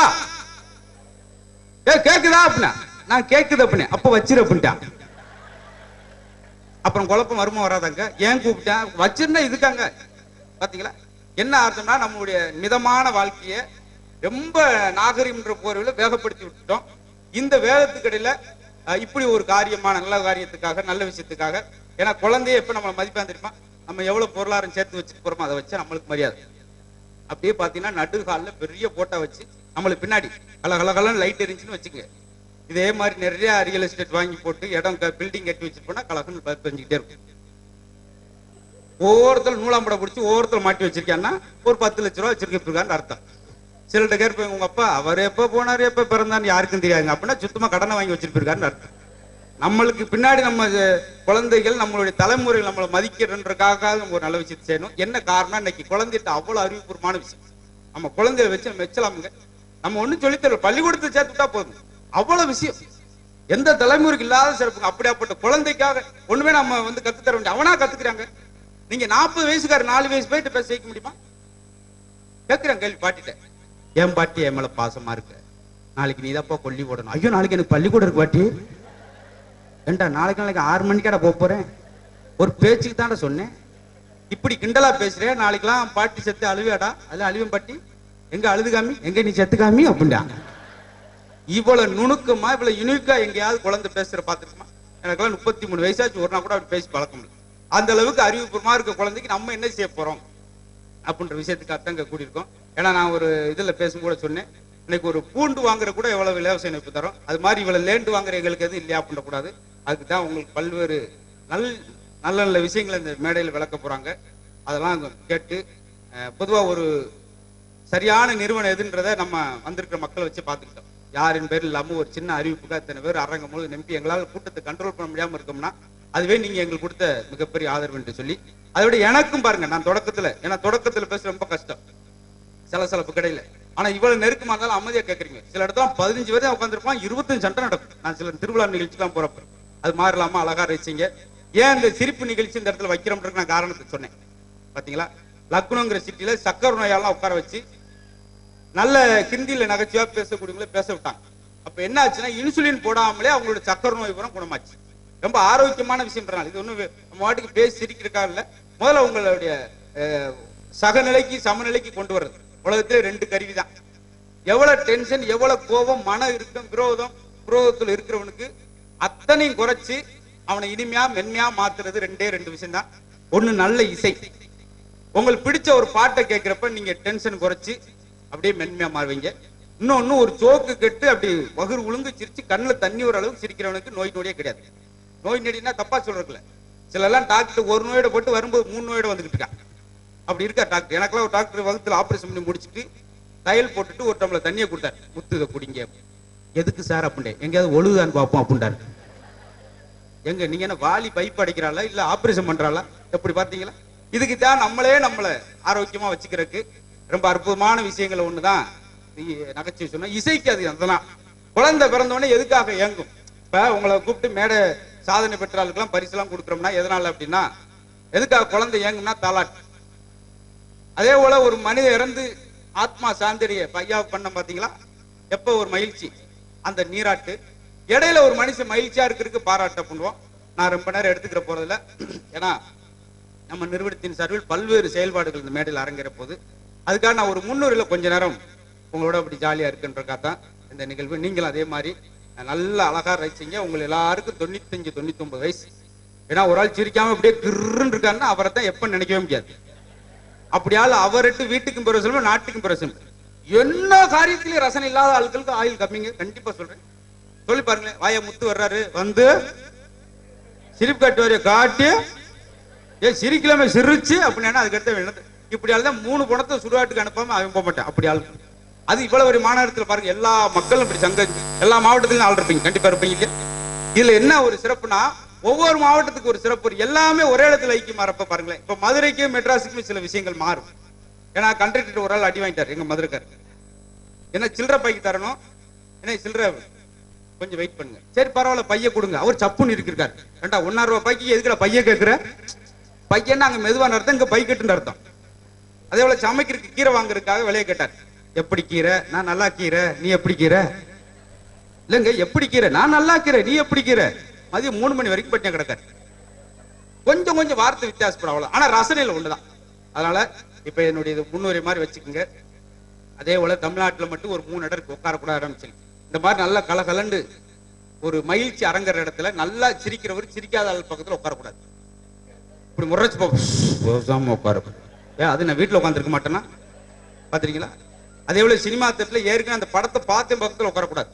கேக்குதா அப்படின்னா நான் கேக்குது அப்படின்னேன். அப்ப வச்சிரு அப்படின்ட்டான். அப்புறம் குழப்பம் வருமா வராதாங்க? ஏன் கூப்பிட்டேன் வச்சிருந்தா இதுக்காங்க. பாத்தீங்களா என்ன அர்த்தம்னா, நம்மளுடைய மிதமான வாழ்க்கையை ரொம்ப நாகரிகம்ன்ற போர்வையில் வேகப்படுத்தி விட்டுட்டோம். இந்த வேகத்துக்கு இடையில இப்படி ஒரு காரியமான நல்ல காரியத்துக்காக, நல்ல விஷயத்துக்காக, ஏன்னா குழந்தைய எப்ப நம்ம மதிப்பான் தெரியுமா? நம்ம எவ்வளவு பொருளாதாரம் சேர்த்து வச்சுட்டு போறோமோ அதை வச்சு நம்மளுக்கு மரியாதை. அப்படியே பாத்தீங்கன்னா நடுகாலில் பெரிய போட்டா வச்சு நம்மளுக்கு பின்னாடி கலகலகலன்னு லைட் எரிஞ்சுன்னு வச்சுக்க. இதே மாதிரி நிறைய ரியல் எஸ்டேட் வாங்கி போட்டு இடம் பில்டிங் கட்டி வச்சுட்டு போனா கலகன்னு பெஞ்சுக்கிட்டே இருக்கும். ஒவ்வொருத்தர் நூலாம்படம் பிடிச்சி ஒவ்வொருத்தர் மாட்டி வச்சிருக்கான்னா ஒரு 10 லட்ச ரூபா வச்சிருக்கான்னு அர்த்தம். சிலர்கிட்ட கேட்பேன், உங்க அப்பா அவர் எப்ப போனாரு எப்ப பிறந்தான்னு யாருக்கும் தெரியாதுங்க அப்படின்னா சுத்தமா கடனை வாங்கி வச்சிருக்காருன்னு அர்த்தம். நம்மளுக்கு பின்னாடி நம்ம குழந்தைகள் நம்மளுடைய தலைமுறைகள் நம்மளை மதிக்கிறன்றக்காக நம்ம ஒரு நல்ல விஷயத்தை செய்யணும். என்ன காரணம், இன்னைக்கு குழந்தைகிட்ட அவ்வளவு அறிவுபூர்வமான விஷயம். நம்ம குழந்தைய வச்சு நம்ம வச்சலாமுங்க. நம்ம ஒன்னும் சொல்லித்தர, பள்ளிக்கூடத்தை சேர்த்துட்டா போதும், அவ்வளவு விஷயம். எந்த தலைமுறைக்கு இல்லாத சிறப்புங்க. அப்படியாப்பட்ட குழந்தைக்காக ஒண்ணுமே நம்ம வந்து கத்துத்தர வேண்டிய, அவனா கத்துக்கிறாங்க. நீங்க 40 வயசுக்கார 4 வயசு போயிட்டு பேச வைக்க முடியுமா? கேட்கிறேன் கேள்வி பாட்டிட்டேன். என் பாட்டி என் மேல பாசமா இருக்கு, நாளைக்கு நீதாப்பா கொல்லி போடணும். ஐயோ நாளைக்கு எனக்கு பள்ளிக்கூடம் இருக்கு பாட்டி. ஏண்டா நாளைக்கு 6 மணிக்காட போறேன், ஒரு பேச்சுக்கு தானே சொன்னேன். இப்படி கிண்டலா பேசுறேன், நாளைக்கெல்லாம் பாட்டி செத்து அழுவியாடா, அதுல அழுவேன் பாட்டி, எங்க அழுது காமி, எங்க நீ செத்து காமி அப்படின்டா. இவ்வளவு நுணுக்கமா இவ்வளவு யுனிக்கா எங்கேயாவது குழந்தை பேசுற பாத்துருக்குமா? எனக்கெல்லாம் 33 வயசாச்சு, ஒரு நாள் கூட அப்படி பேசி பழக்கம் இல்லை. அந்த அளவுக்கு அறிவுபூர்வமா இருக்க குழந்தைக்கு நம்ம என்ன செய்ய போறோம் அப்படின்ற விஷயத்துக்கு அத்தங்க கூடியிருக்கோம். ஏன்னா நான் ஒரு இதுல பேசும் கூட சொன்னேன், இன்னைக்கு ஒரு பூண்டு வாங்குற கூட எவ்வளவு இலவச இணைப்பு தரோம், அது மாதிரி இவ்வளவு லேண்டு வாங்குற எங்களுக்கு எதுவும் இல்லையா அப்படின்ற கூடாது. அதுக்கு தான் உங்களுக்கு பல்வேறு நல்ல நல்ல விஷயங்களை இந்த மேடையில் விளக்க போறாங்க. அதெல்லாம் கேட்டு பொதுவா ஒரு சரியான நிறுவனம் எதுன்றதை நம்ம வந்திருக்கிற மக்களை வச்சு பார்த்துக்கிட்டோம். யாரின் பேர் இல்லாம ஒரு சின்ன அறிவிப்புக்கு அத்தனை பேர் அரங்கம் முழு நம்பி எங்களால் கூட்டத்தை கண்ட்ரோல் பண்ண முடியாம இருக்கோம்னா அதுவே நீங்க எங்களுக்கு கொடுத்த மிகப்பெரிய ஆதரவு என்று சொல்லி, அதை விட எனக்கும் பாருங்க, நான் தொடக்கத்துல பேச ரொம்ப கஷ்டம், சலசலப்பு கிடையில. ஆனா இவ்வளவு நெருக்கமா இருந்தாலும் அமைதியா கேட்கறீங்க. சில இடத்துல 15 பேர் உட்காந்துருப்பான், 25 சண்டை நடக்கும். நான் சில திருவிழா நிகழ்ச்சிக்கெல்லாம் போறப்ப அது மாறலாமா அழகா ரசிங்க. ஏன் இந்த சிரிப்பு நிகழ்ச்சி இந்த இடத்துல வைக்கிறோம்ன்றது நான் காரணத்தை சொன்னேன். பாத்தீங்களா, லக்னோங்கிற சிட்டியில சக்கர நோயாலாம் உட்கார வச்சு நல்ல ஹிந்தியில நகைச்சுவா பேசக்கூடியவங்களே பேச விட்டாங்க. அப்ப என்ன ஆச்சுன்னா, இன்சுலின் போடாமலே அவங்களோட சக்கர நோய் பூரா குணமாச்சு. ரொம்ப ஆரோக்கியமான விஷயம். இது ஒண்ணு நம்ம வாட்டுக்கு பேசி சிரிக்கிறக்கா இல்ல, முதல்ல உங்களுடைய சகநிலைக்கு சமநிலைக்கு கொண்டு வர்றது. உலகத்திலே 2 கருவி தான். எவ்வளவு டென்ஷன், எவ்வளவு கோபம், மன இருக்கும், விரோதத்தில் இருக்கிறவனுக்கு அத்தனையும் குறைச்சு அவனை இனிமையா மென்மையா மாத்துறது 2 விஷயம் தான். ஒண்ணு நல்ல இசை. உங்களுக்கு பிடிச்ச ஒரு பாட்டை கேட்கிறப்ப நீங்க டென்ஷன் குறைச்சு அப்படியே மென்மையா மாறுவீங்க. இன்னொன்னு, ஒரு சோக்கு கெட்டு அப்படி வகுறு உளுந்து சிரிச்சு கண்ணுல தண்ணி ஒரு அளவுக்கு சிரிக்கிறவனுக்கு நோய் நொடியே கிடையாது. நோய் நொடினா தப்பா சொல்றதுல, சில எல்லாம் டாக்டர் ஒரு நோயோட போட்டு வரும்போது 3 நோயோட வந்துகிட்டு இருக்கான். அப்படி இருக்கா டாக்டர்? எனக்கெல்லாம் ஒரு டாக்டர் வகுத்துல ஆபரேஷன் பண்ணி முடிச்சுட்டு தையல் போட்டுட்டு ஒரு டம்ளர் தண்ணியை கொடுத்தாரு. முத்து இதை குடிங்க. எதுக்கு சார் அப்படின்ட்டு, எங்கேயாவது ஒழுகுதான்னு பார்ப்போம் அப்படின்ட்டாரு. எங்க நீங்க என்ன வாலி பைப் அடைக்கிறாளா இல்ல ஆபரேஷன் பண்றாளா? எப்படி பாத்தீங்களா? இதுக்கு தான் நம்மளை ஆரோக்கியமா வச்சுக்கிறதுக்கு ரொம்ப அற்புதமான விஷயங்கள் ஒண்ணுதான் நகைச்சுவை சொன்ன இசைக்கு. அது அதெல்லாம் குழந்தை பிறந்தோடனே எதுக்காக இயங்கும்? இப்ப உங்களை கூப்பிட்டு மேடை சாதனை பெற்றாளுக்கெல்லாம் பரிசு எல்லாம் கொடுக்குறோம்னா எதனால அப்படின்னா, எதுக்காக குழந்தை இயங்கும்னா தாலாட்டு. அதே போல ஒரு மனித இறந்து ஆத்மா சாந்திரிய பையா பண்ண பாத்தீங்களா, எப்ப ஒரு மகிழ்ச்சி, அந்த நீராட்டு. இடையில ஒரு மனுஷன் மகிழ்ச்சியா இருக்கிறதுக்கு பாராட்ட பண்ணுவோம். நான் ரொம்ப நேரம் எடுத்துக்கிற போறதில்ல, ஏன்னா நம்ம நிறுவனத்தின் சார்பில் பல்வேறு செயல்பாடுகள் இந்த மேடையில் அரங்கேற போது. அதுக்காக நான் ஒரு முன்னுரையில கொஞ்ச நேரம் உங்களோட அப்படி ஜாலியா இருக்குன்றக்காக இந்த நிகழ்வு. நீங்களும் அதே மாதிரி நல்ல அழகா ரசிங்க. உங்களை எல்லாருக்கும் 95 99 வயசு. ஏன்னா ஒரு ஆள் சிரிக்காம அப்படியே கிருன்னு இருக்காருன்னா அவரை தான் எப்ப நினைக்கவே முடியாது. அப்படியால் அவர்கிட்ட வீட்டுக்கும் பிற சொல்லுவோம், நாட்டுக்கும் பிற சொல்லுவோம். என்ன காரியத்திலேயே ரசனை இல்லாத ஆட்களுக்கு ஆயுள் கம்மிங்க. கண்டிப்பா சொல்றேன், சொல்லி பாருங்களேன். வாய முத்து வர்றாரு, வந்து சிரிப்பு காட்டு வரைய காட்டி சிரிக்கலாம சிரிச்சு அப்படின்னா அதுக்கடுத்த வேணும். இப்படியால தான் 3 பணத்தை சுடுகாட்டுக்கு அனுப்பாம அவன் போக மாட்டேன். அப்படி ஆள் அது இவ்வளவு ஒரு மாநகரத்தில் பாருங்க, எல்லா மக்களும் இப்படி சங்க, எல்லா மாவட்டத்திலும் ஆள் இருப்பீங்க, கண்டிப்பா இருப்பீங்க. இதுல என்ன ஒரு சிறப்புனா, ஒவ்வொரு மாவட்டத்துக்கு ஒரு சிறப்பு, எல்லாமே ஒரே இடத்துல ஐக்கியமா இருப்ப பாருங்களேன். இப்ப மதுரைக்கு மெட்ராஸுக்குமே சில விஷயங்கள் மாறும். ஏன்னா கண்டக்டர் ஒரு ஆள் அடி வாங்கிட்டாரு எங்க மதுரைக்கார். என்ன சில்லற பைக்கு தரணும், என்ன சில்லற கொஞ்சம் வெயிட் பண்ணுங்க, சரி பரவாயில்ல பைய கொடுங்க. அவர் சப்புன்னு இருக்காரு. ஏண்டா 1.5 ரூபாய் பைக்கு எதுக்குடா பைய கேட்கிற? பையன்னா அங்க மெதுவான அர்த்தம், இங்க பை கட்டுன்னு அர்த்தம். அதே போல சமைக்கிறதுக்கு கீரை வாங்குறதுக்காக விலையை கேட்டார். எப்படி கீரை? நான் நல்லா கீரை, நீ எப்படி கீரை? இல்லங்க எப்படி கீரை? நான் நல்லா கீரை, நீ எப்படி கீரை? மதியம் 3 மணி வரைக்கும் பட்டியா கிடக்காரு. கொஞ்சம் வார்த்தை வித்தியாசப்படும் அவ்வளவு, ஆனா ரசனையில ஒண்ணுதான். அதனால இப்ப என்னுடைய முன்னுரை மாதிரி வச்சுக்கோங்க. அதே போல தமிழ்நாட்டுல மட்டும் ஒரு 3 இடம் இருக்கு உட்காரக்கூட ஆரம்பிச்சு. இந்த மாதிரி நல்லா கலகலண்டு ஒரு மகிழ்ச்சி அரங்குற இடத்துல நல்லா சிரிக்கிறவர் சிரிக்காத ஆள் பக்கத்துல உட்காரக்கூடாது. இப்படி முறைச்சு போகாம உட்கார. அது நான் வீட்டுல உட்காந்துருக்க மாட்டேன்னா பாத்திருக்கீங்களா? அதே போல சினிமா தேட்டர்ல ஏற்கனவே அந்த படத்தை பார்த்த பக்கத்துல உட்காரக்கூடாது.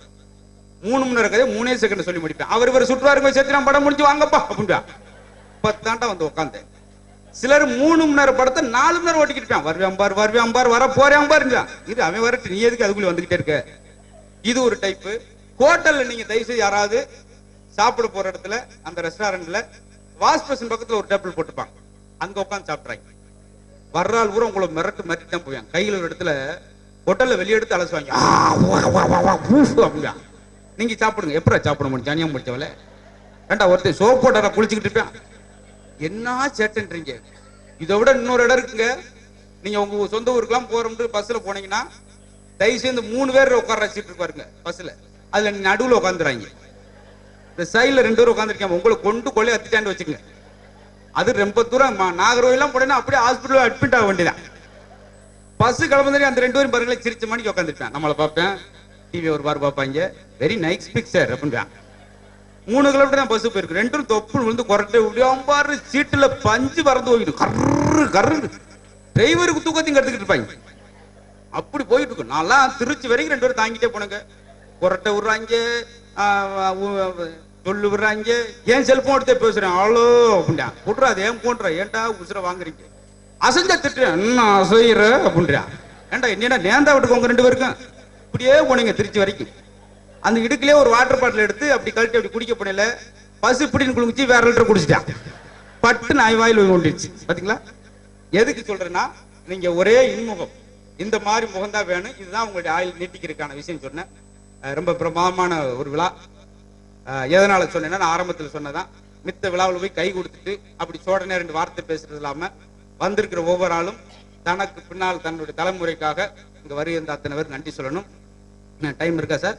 3 மணி நேரம் கதை 3 செகண்ட் சொல்லி முடிப்பேன். அவர் சுற்றுவாருங்க, சேர்த்து நான் படம் முடிச்சு வாங்கப்பா அப்படின்ட்டு 10 தாண்டா வந்து உட்காந்தேன். சிலர் 3 மணி நேரம் படத்தை 4 மணி நேரம் ஓட்டிக்கிட்டு வருவேன் வர போறேன் பாருங்க. இது அவன் வரட்டு, நீ எதுக்கு அதுக்குள்ள வந்துகிட்டே இருக்க? இது ஒரு டைப்பு. ஹோட்டல்ல நீங்க தயவு செய்து யாராவது சாப்பிட போற இடத்துல, அந்த ரெஸ்டாரண்ட்ல வாஷ் பேஷன் பக்கத்துல ஒரு டேபிள் போட்டுப்பாங்க, அங்க உட்காந்து சாப்பிட்றாங்க. வர்றால் பூரா உங்களை மிரட்டு தான் போவாங்க. கையில ஒரு இடத்துல ஹோட்டல்ல வெளியே எடுத்து அலசுவாங்க. அப்படியா நீங்க சாப்பிடுங்க. எப்படா சாப்பிட முடியும்? ஜானியா முடிச்சவல ஏண்டா ஒருத்தர் சோப் போட்டார குளிச்சுக்கிட்டு இருப்பேன். என்ன சேட்டன்றீங்க? இதை விட இன்னொரு இடம் இருக்குங்க. நீங்க உங்க சொந்த ஊருக்குலாம் போறோம்னு பஸ்ல போனீங்கன்னா தயவு செய்து 3 பேர் உட்கார சீட்டு இருப்பாருங்க பஸ்ல. அதுல நடுவுல உட்காந்துறாங்க. இந்த சைட்ல 2 பேர் உட்காந்துருக்காங்க. உங்களை கொண்டு கொள்ளை அத்திட்டாண்டு வச்சுக்கங்க. அது ரொம்ப தூரம் நாகர்கோவிலாம் போனேன்னா அப்படியே ஹாஸ்பிட்டல் அட்மிட் ஆக வேண்டியதான். பஸ் கிளம்பி அந்த 2 பேரும் பாருங்களேன் சிரிச்ச மணிக்கு உட்காந்துருப்பேன். நம்மளை பார்ப்பேன், டிவி ஒரு பாரு பார்ப்பாங்க, வெரி நைஸ் பிக்சர் அப்படின்றான். 3 கிலோமீட்டர் தான் பஸ் போயிருக்கு. 2 தொப்பு விழுந்து குரட்டை விடியாம்பாரு சீட்டுல பஞ்சு பறந்து போயிட்டு கர்ரு டிரைவருக்கு தூக்கத்தையும் கட்டுக்கிட்டு இருப்பாங்க. அப்படி போயிட்டு இருக்கும். நான்லாம் திருச்சி வரைக்கும் 2 பேரும் தாங்கிட்டே போனங்க. குரட்டை விடுறாங்க, சொல்லு விடுறாங்க. ஏன் செல்போன் எடுத்தே பேசுறேன் ஹலோ அப்படின்டா. விட்றா அது ஏன் போன்ற ஏன்டா உசுர வாங்குறீங்க? அசைஞ்ச திட்டுறேன் என்ன அசைற அப்படின்றா. ஏன்டா என்னடா நேந்தா விட்டுக்கு உங்க 2 பேருக்கும் இப்படியே போனீங்க திருச்சி வரைக்கும். அந்த இடுக்கிலே ஒரு வாட்டர் பாட்டில் எடுத்து அப்படி கழட்டி அப்படி குடிக்க போனல பசு இப்படின்னு குளிச்சு வேற லிட்டர் குடிச்சிட்டான். பட்டு நாய் வாயில் கொண்டுச்சு. பாத்தீங்களா? எதுக்கு சொல்றேன்னா நீங்க ஒரே இன்முகம் இந்த மாதிரி முகம்தான் வேணும். இதுதான் உங்களுடைய ஆயுள் நீட்டிக்கிறதுக்கான விஷயம் சொன்னேன். ரொம்ப பிரமாதமான ஒரு விழா. எதனால சொன்னேன்னா நான் ஆரம்பத்தில் சொன்னதான் மித்த விழாவில் போய் கை கொடுத்துட்டு அப்படி சோடனே 2 வார்த்தை பேசுறது இல்லாம வந்திருக்கிற ஒவ்வொரு ஆளும் தனக்கு பின்னால் தன்னுடைய தலைமுறைக்காக இங்க வருகின்ற அத்தனை பேர் நன்றி சொல்லணும். டைம் இருக்கா சார்?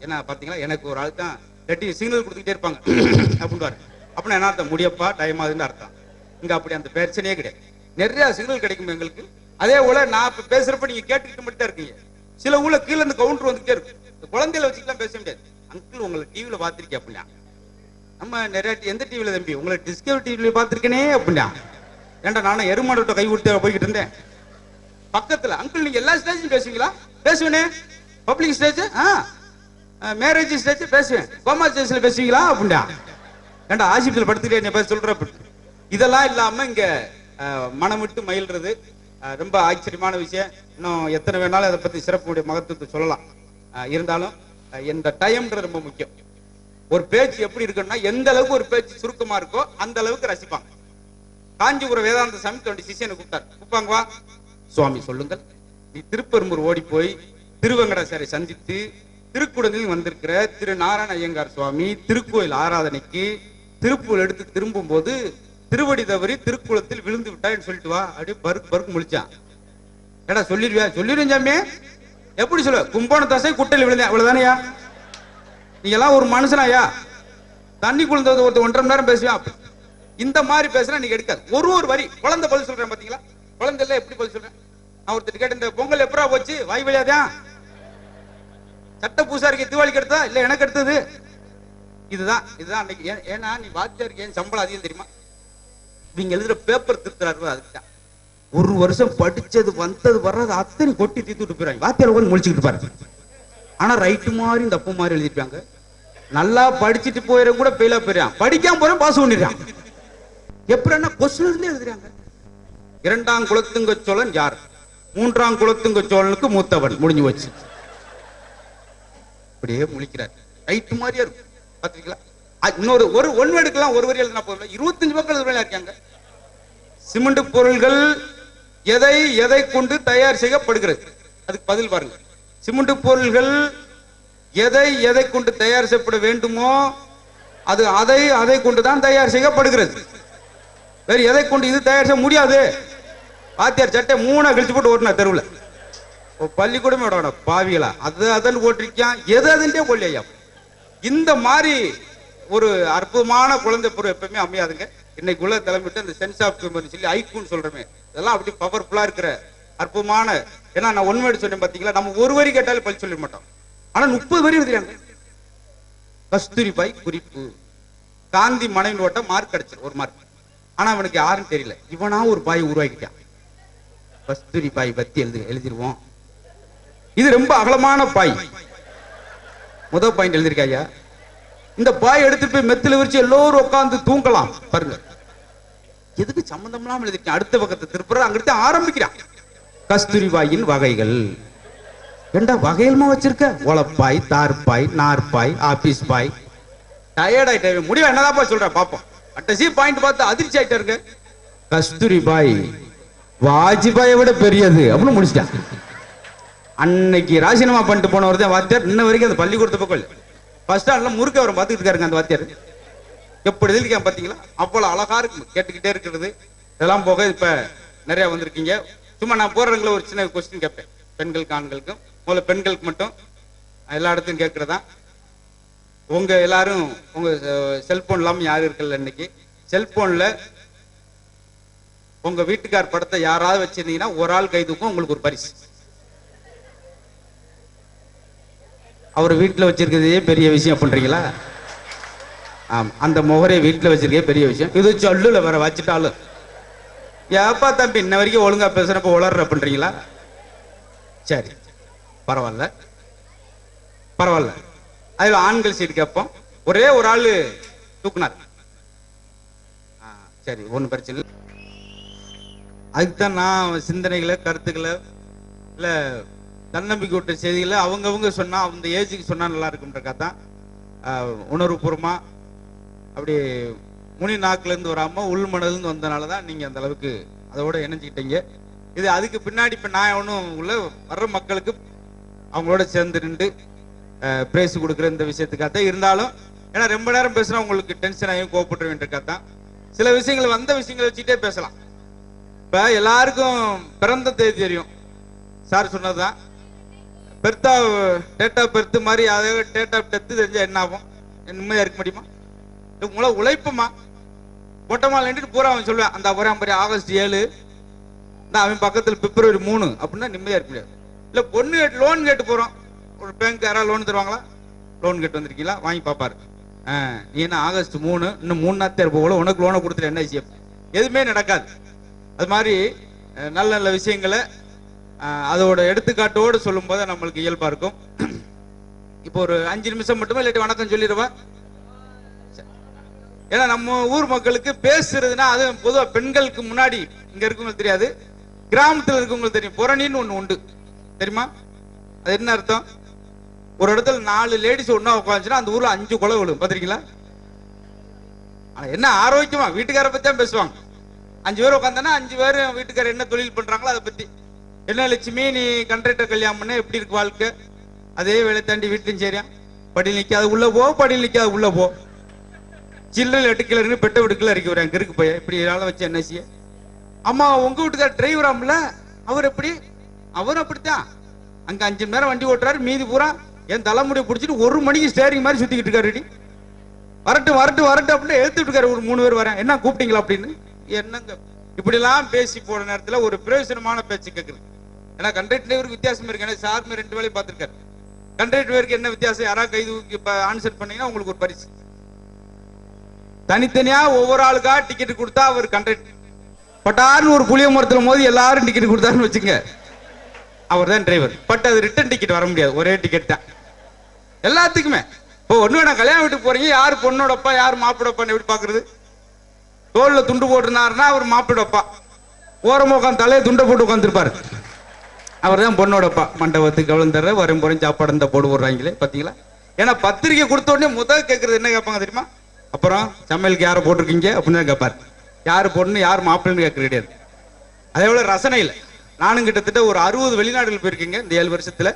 என்ன பாத்தீங்களா எனக்கு ஒரு ஆள் தான் கட்டி சிக்னல் கொடுத்துக்கிட்டே இருப்பாங்க அப்படின்வாரு. அப்படின்னா என்ன அர்த்தம்? முடியப்பா டைம் ஆகுதுன்னு அர்த்தம். இங்க அப்படி அந்த பிரச்சனையே கிடையாது. நிறைய சிக்னல் கிடைக்கும் எங்களுக்கு. அதே போல நான் இப்ப பேசுறப்ப நீங்க கேட்டுக்கிட்டு மட்டும் தான் இருக்கீங்க. சில ஊர்ல கீழே இருந்து கவுண்டர் வந்துட்டே இருக்கு. குழந்தையில வச்சுக்கலாம் பேச முடியாது. அங்கிள் உங்களை டிவியில பாத்திருக்கேன் அப்படின்னா நம்ம நிறைய எந்த டிவியில தம்பி உங்களை டிஸ்கவரி டிவியில பாத்திருக்கேனே அப்படின்னா. ஏன்டா நானும் எருமாட்டை கை கொடுத்து போய்கிட்டு இருந்தேன் பக்கத்துல. அங்கிள் நீங்க எல்லா ஸ்டேஜும் பேசுவீங்களா? பேசுவேனே. பப்ளிக் ஸ்டேஜ், மேரேஜ் ஸ்டேஜ் பேசுவேன். கோமா ஸ்டேஜ்ல பேசுவீங்களா அப்படின்னா. ஏன்டா ஆசிபத்தில் படுத்துக்கிட்டே என்ன பேச சொல்ற. இதெல்லாம் இல்லாம இங்க மனம் விட்டு மயில்றது ரொம்ப ஆச்சரியமான விஷயம். இன்னும் எத்தனை வேணாலும் அதை பத்தி சிறப்புடைய மகத்துவத்தை சொல்லலாம். இருந்தாலும் இந்த டைம்ன்றது ரொம்ப முக்கியம். ஒரு பேச்சு எப்படி இருக்குன்னா எந்த அளவுக்கு ஒரு பேச்சு சுருக்கமா இருக்கோ அந்த அளவுக்கு ரசிப்பாங்க. காஞ்சிபுரம் வேதாந்த சாமி தன்னுடைய சிஷியனை கூப்பிட்டார். கூப்பாங்க வா சுவாமி சொல்லுங்கள். நீ திருப்பெரும்பூர் ஓடி போய் திருவெங்கடேசரை சந்தித்து திருக்குடலில் வந்திருக்கிற திரு நாராயண ஐயங்கார் சுவாமி திருக்கோயில் ஆராதனைக்கு திருப்பூர் எடுத்து திரும்பும் போது திருவடி தவறி திருக்குளத்தில் விழுந்து விட்டான்னு சொல்லிட்டு வா. அப்படியே பருக்கு பருக்கு முழிச்சான். ஏடா சொல்லிடுவியா? சொல்லிடுவேன் சாமி. எப்படி சொல்ல? கும்போண தசை குட்டையில் விழுந்தேன் அவ்வளவுதானையா? நீங்க எல்லாம் ஒரு மனுஷனாயா? தண்ணி குளிர்ந்தது ஒருத்தர் 1.5 மணி நேரம் பேசுவேன். இந்த மாதிரி பேசுனா நீங்க எடுக்காது. ஒரு வரி குழந்தை பதில் சொல்றேன் பாத்தீங்களா? குழந்தை இல்ல எப்படி பதில் சொல்றேன்? நான் ஒருத்தர் கேட்ட இந்த பொங்கல் எப்பரா போச்சு? வாய் வழியாதான் சட்ட பூசாரிக்கு தீபாவளிக்கு எடுத்தா இல்ல எனக்கு எடுத்தது. இதுதான் அன்னைக்கு. ஏன்னா நீ வாத்தியாருக்கு ஏன் சம்பளம் அதிகம் தெரியுமா? இவங்க எழுதுற பேப்பர் திருத்துறாரு. அதுதான் 1 வருஷம் படிச்சது வந்தது வர்றது அத்தனை கொட்டி தீத்து விட்டு போயிறாங்க. வாத்தியார் உட்காந்து முழிச்சுக்கிட்டு பாருங்க. ஆனா ரைட்டு மாதிரி இந்த அப்ப மாதிரி எழுதிருப்பாங்க. நல்லா படிச்சுட்டு போயிட கூட பெயிலா போயிடான். படிக்காம போற பாஸ் பண்ணிடுறான். எப்படின்னா கொஸ்டின் இருந்து எழுதுறாங்க. 2ஆம் குலத்துங்க சோழன் யார்? 3ஆம் குலத்துங்க சோழனுக்கு மூத்தவன். முடிஞ்சு வச்சு அப்படியே முழிக்கிறார். ரைட்டு மாதிரியா இருக்கும். பாத்தீங்களா? இன்னொரு ஒன் வேர்டுக்கெல்லாம் ஒரு வரி எழுதினா போதும். 25 பக்கம் எழுதுறவங்க இருக்காங்க. சிமெண்ட் பொருள்கள் எதை கொண்டு தயார் செய்யப்படுகிறது? அதுக்கு பதில் பாருங்க. சிமெண்ட் பொருள்கள் எதை கொண்டு தயார் செய்யப்பட வேண்டுமோ அது அதை கொண்டுதான் தயார் செய்யப்படுகிறது. வேறு எதை கொண்டு இது தயார் செய்ய முடியாது. வாத்தியார் சட்டை 3 கழிச்சு போட்டு ஓட்டினா தெருவில். பள்ளிக்கூடமே விட பாவிகளா அதன் ஓட்டிருக்கான். எதுன்றே கொள்ளையா. இந்த மாதிரி ஒரு அற்புதமான குழந்தை பருவம் எப்பவுமே அமையாதுங்க. இன்னைக்கு உள்ள தலைமைட்டு அந்த சென்ஸ் ஆஃப் ஹியூமர் சொல்லி ஐக்கூன்னு சொல்றமே இதெல்லாம் அப்படி பவர்ஃபுல்லா இருக்கிற அற்புதமான. ஏன்னா நான் 1 வேர்டு சொன்னேன் பாத்தீங்களா? நம்ம ஒரு வரி கேட்டாலும் பழி சொல்ல மாட்டோம். ஆனா 30 வரி எழுதுறாங்க. கஸ்தூரிபாய் குறிப்பு காந்தி மனைவி ஓட்ட மார்க் கிடைச்சிரு 1 மார்க். ஆனா அவனுக்கு யாருன்னு தெரியல. இவனா ஒரு பாய் உருவாக்கிட்டான். கஸ்தூரிபாய் பத்தி எழுதிருவோம். இது ரொம்ப அகலமான பாய். முதல் பாயிண்ட் எழுதிருக்காயா? இந்த பாய் எடுத்துட்டு போய் மெத்துல விரிச்சு எல்லோரும் உட்கார்ந்து தூங்கலாம் பாருங்க. எதுக்கு சம்பந்தம் இல்லாம எழுதிருக்கேன். அடுத்த பக்கத்தை திருப்புற அங்கிட்டு ஆரம்பிக்கிறான். கஸ்தூரிபாயின் வகைகள். ஏண்டா வகையல்மா வச்சிருக்க? ஒளப்பாய், தார்பாய், நார்பாய், ஆபீஸ் பாய். டயர்ட் ஆயிட்டாரு. முடிவா என்னதாப்பா சொல்ற பாப்போம். கடைசி பாயிண்ட் பார்த்து அதிர்ச்சி ஆயிட்டாருங்க. கஸ்தூரிபாய் வாஜ்பாயை விட பெரியது அப்படின்னு முடிச்சிட்டான். அன்னைக்கு ராஜினாமா பண்ணிட்டு போனவர் தான் வாத்தியார். இன்ன வரைக்கும் அந்த பள்ளிக்கூடத்து பக்கம் இல்லை. ஃபர்ஸ்ட் ஸ்டாண்ட்ல முறுக்க அவரை பார்த்துக்கிட்டு இருக்காருங்க அந்த வாத்தியார். எப்படி எழுதிருக்கேன் பாத்தீங்களா? அவ்வளவு அழகா இருக்கு கேட்டுக்கிட்டே இருக்கிறது. இதெல்லாம் போக இப்ப நிறைய வந்திருக்கீங்க. சும்மா நான் போறவங்களை ஒரு சின்ன கொஸ்டின் கேட்பேன். பெண்களுக்கு ஆண்களுக்கும். முதல்ல பெண்களுக்கு மட்டும் எல்லா இடத்தையும் கேட்கறதா. உங்க எல்லாரும் உங்க செல்போன் இல்லாம யாரும் இருக்கல. இன்னைக்கு செல்போன்ல உங்க வீட்டுக்கார் படத்தை யாராவது வச்சிருந்தீங்கன்னா ஒரு ஆள் கைதுக்கும் உங்களுக்கு ஒரு பரிசு. அவர் வீட்டுல வச்சிருக்கிறதே பெரிய விஷயம் பண்றீங்களா? ஆமா, அந்த முகரை வீட்டுல வச்சிருக்கே பெரிய விஷயம். இது சொல்லுல வேற வச்சுட்டாலும் ஏப்பா தம்பி இன்ன வரைக்கும் ஒழுங்கா பேசுறப்ப உளர்ற பண்றீங்களா? சரி பரவாயில்ல. அதுல ஆண்கள் சீட் கேட்போம். ஒரே ஒரு ஆளு தூக்குனார். சரி, ஒன்றும் பிரச்சனை இல்லை. அதுக்குதான் நான் சிந்தனைகளை, கருத்துக்களை, இல்லை தன்னம்பிக்கை விட்ட செய்திகளை அவங்கவுங்க சொன்னா, அந்த ஏஜுக்கு சொன்னா நல்லா இருக்குன்றக்கா தான் உணர்வுபூர்வமா அப்படி முனி நாக்குலேருந்து வராம உள்மனதுலேருந்து வந்தனாலதான் நீங்க அந்த அளவுக்கு அதோட இணைஞ்சுக்கிட்டீங்க. இது அதுக்கு பின்னாடி இப்ப நான் ஒன்றும் உள்ள வர்ற மக்களுக்கு அவங்களோட சேர்ந்து நின்று பிரேஸ் கொடுக்குற இந்த விஷயத்துக்காக இருந்தாலும், ஏன்னா ரொம்ப நேரம் பேசுனா உங்களுக்கு டென்ஷன் ஆகியும் கோவப்பட்டு வேண்டியிருக்காதான். சில விஷயங்கள் வந்த விஷயங்களை வச்சுட்டே பேசலாம். இப்ப எல்லாருக்கும் பிறந்த தேதி தெரியும், சார் சொன்னதுதான். பெர்த்தா டேட் ஆஃப் பெர்த் மாதிரி அதே டேட் ஆஃப் டெத் தெரிஞ்சா என்ன ஆகும்? நிம்மதியா இருக்க முடியுமா? உங்களை உழைப்புமா ஓட்டமா நின்றுட்டு பூரா அவன் சொல்லுவேன், அந்த ஒரே ஆகஸ்ட் 7 அவன் பக்கத்துல பிப்ரவரி 3 அப்படின்னா நிம்மதியா இருக்க முடியாது. இல்ல பொண்ணு கேட்டு லோன் கேட்டு போறோம், ஒரு பேங்க் யாராவது லோன் தருவாங்களா? லோன் கேட்டு வந்திருக்கீங்களா? வாங்கி பாப்பாரு. நீ என்ன ஆகஸ்ட் 3 இன்னும் 3 நாள் தேர் போகல, உனக்கு லோனை கொடுத்துட்டு என்ன விஷயம்? எதுவுமே நடக்காது. அது மாதிரி நல்ல நல்ல விஷயங்களை அதோட எடுத்துக்காட்டோடு சொல்லும் போது நம்மளுக்கு இயல்பா இருக்கும். இப்போ ஒரு 5 நிமிஷம் மட்டுமே இல்லாட்டி வணக்கம் சொல்லிடுவா. ஏன்னா நம்ம ஊர் மக்களுக்கு பேசுறதுன்னா, அது பொதுவா பெண்களுக்கு முன்னாடி இங்க இருக்கவங்களுக்கு தெரியாது, கிராமத்துல இருக்கவங்களுக்கு தெரியும். புறணின்னு ஒண்ணு உண்டு, தெரியுமா? அது என்ன அர்த்தம்? ஒரு இடத்துல 4 லேடிஸ் ஒன்னா உட்காந்துச்சுன்னா அந்த ஊர்ல 5 கொலை விழும். பாத்திருக்கீங்களா? ஆனா என்ன ஆரோக்கியமா வீட்டுக்கார பத்தி தான் பேசுவாங்க. 5 பேர் உட்காந்தானா 5 பேர் வீட்டுக்காரர் என்ன தொழில் பண்றாங்களோ அதை பத்தி. என்ன லட்சுமி, நீ கண்ட்ராக்டர் கல்யாணம் பண்ண எப்படி இருக்கு வாழ்க்கை? அதே வேலை தாண்டி வீட்லையும் சரியா? படியில் நிக்காது உள்ள போ, படியில் நிக்காது உள்ள போ. சில்லறையில் 8 கிலோ இருக்கு, பெட்ட வீட்டுக்குள்ள இறக்கி வரேன், இருக்கு போய் இப்படி ஆள வச்சு என்ன செய்ய? அம்மா உங்க வீட்டுக்கார டிரைவராம்ல, அவர் எப்படி? அவரும் அப்படித்தான். அங்க 5 மணி நேரம் வண்டி ஓட்டுறாரு, மீதி பூரா என் தலைமுடியை பிடிச்சிட்டு 1 மணிக்கு ஸ்டேரிங் மாதிரி சுத்திக்கிட்டு இருக்காரு. வரட்டும் வரட்டும் வரட்டும் அப்படின்னு எழுத்துட்டு இருக்காரு. ஒரு 3 பேர் வரேன், என்ன கூப்பிட்டீங்களா அப்படின்னு. என்னங்க இப்படி எல்லாம் பேசி போற நேரத்துல ஒரு பிரயோஜனமான பேச்சு கேட்குது. ஏன்னா கண்ட்ராக்ட் டிரைவருக்கு வித்தியாசம் இருக்கு. ஏன்னா சார்மே 2 வேலையும் பார்த்திருக்காரு. கண்ட்ராக்ட் டிரைவருக்கு என்ன வித்தியாசம்? யாராவது கை தூக்கி ஆன்சர் பண்ணீங்கன்னா உங்களுக்கு ஒரு பரிசு. தனித்தனியா ஒவ்வொரு ஆளுக்கா டிக்கெட் கொடுத்தா அவர் கண்ட்ராக்ட். பட்டாருன்னு ஒரு புளிய மரத்துல மோதி எல்லாரும் டிக்கெட் கொடுத்தாருன்னு வச்சுங்க, அவர் தான் டிரைவர். பட் அது ரிட்டர்ன் டிக்கெட் வர முடியாது, ஒரே டிக்கெட் தான் எல்லாத்துக்குமே. இப்போ ஒண்ணு வேணா கல்யாணம் வீட்டுக்கு போறீங்க, யார் பொண்ணோடப்பா யார் மாப்பிடப்பான்னு எப்படி பாக்குறது? தோல்ல துண்டு போட்டுனாருன்னா அவர் மாப்பிடப்பா, ஓரமா உட்காந்து தலையை துண்டை போட்டு உட்காந்துருப்பாரு, அவர் தான் பொண்ணோடப்பா. மண்டபத்துக்கு எவ்வளவு தர வரும் போறேன் சாப்பாடு இந்த போடு போடுறாங்களே பாத்தீங்களா? ஏன்னா பத்திரிக்கை கொடுத்த உடனே முதல் கேட்கறது என்ன கேட்பாங்க தெரியுமா? அப்புறம் சமையலுக்கு யாரை போட்டிருக்கீங்க அப்படின்னு கேட்பாரு. யாரு பொண்ணு யார் மாப்பிள்ளைன்னு கேட்க கிடையாது. அதே போல ரசனை இல்லை. நானும் கிட்டத்தட்ட ஒரு 60 வெளிநாடுகள் போயிருக்கீங்க இந்த 7 வருஷத்துல.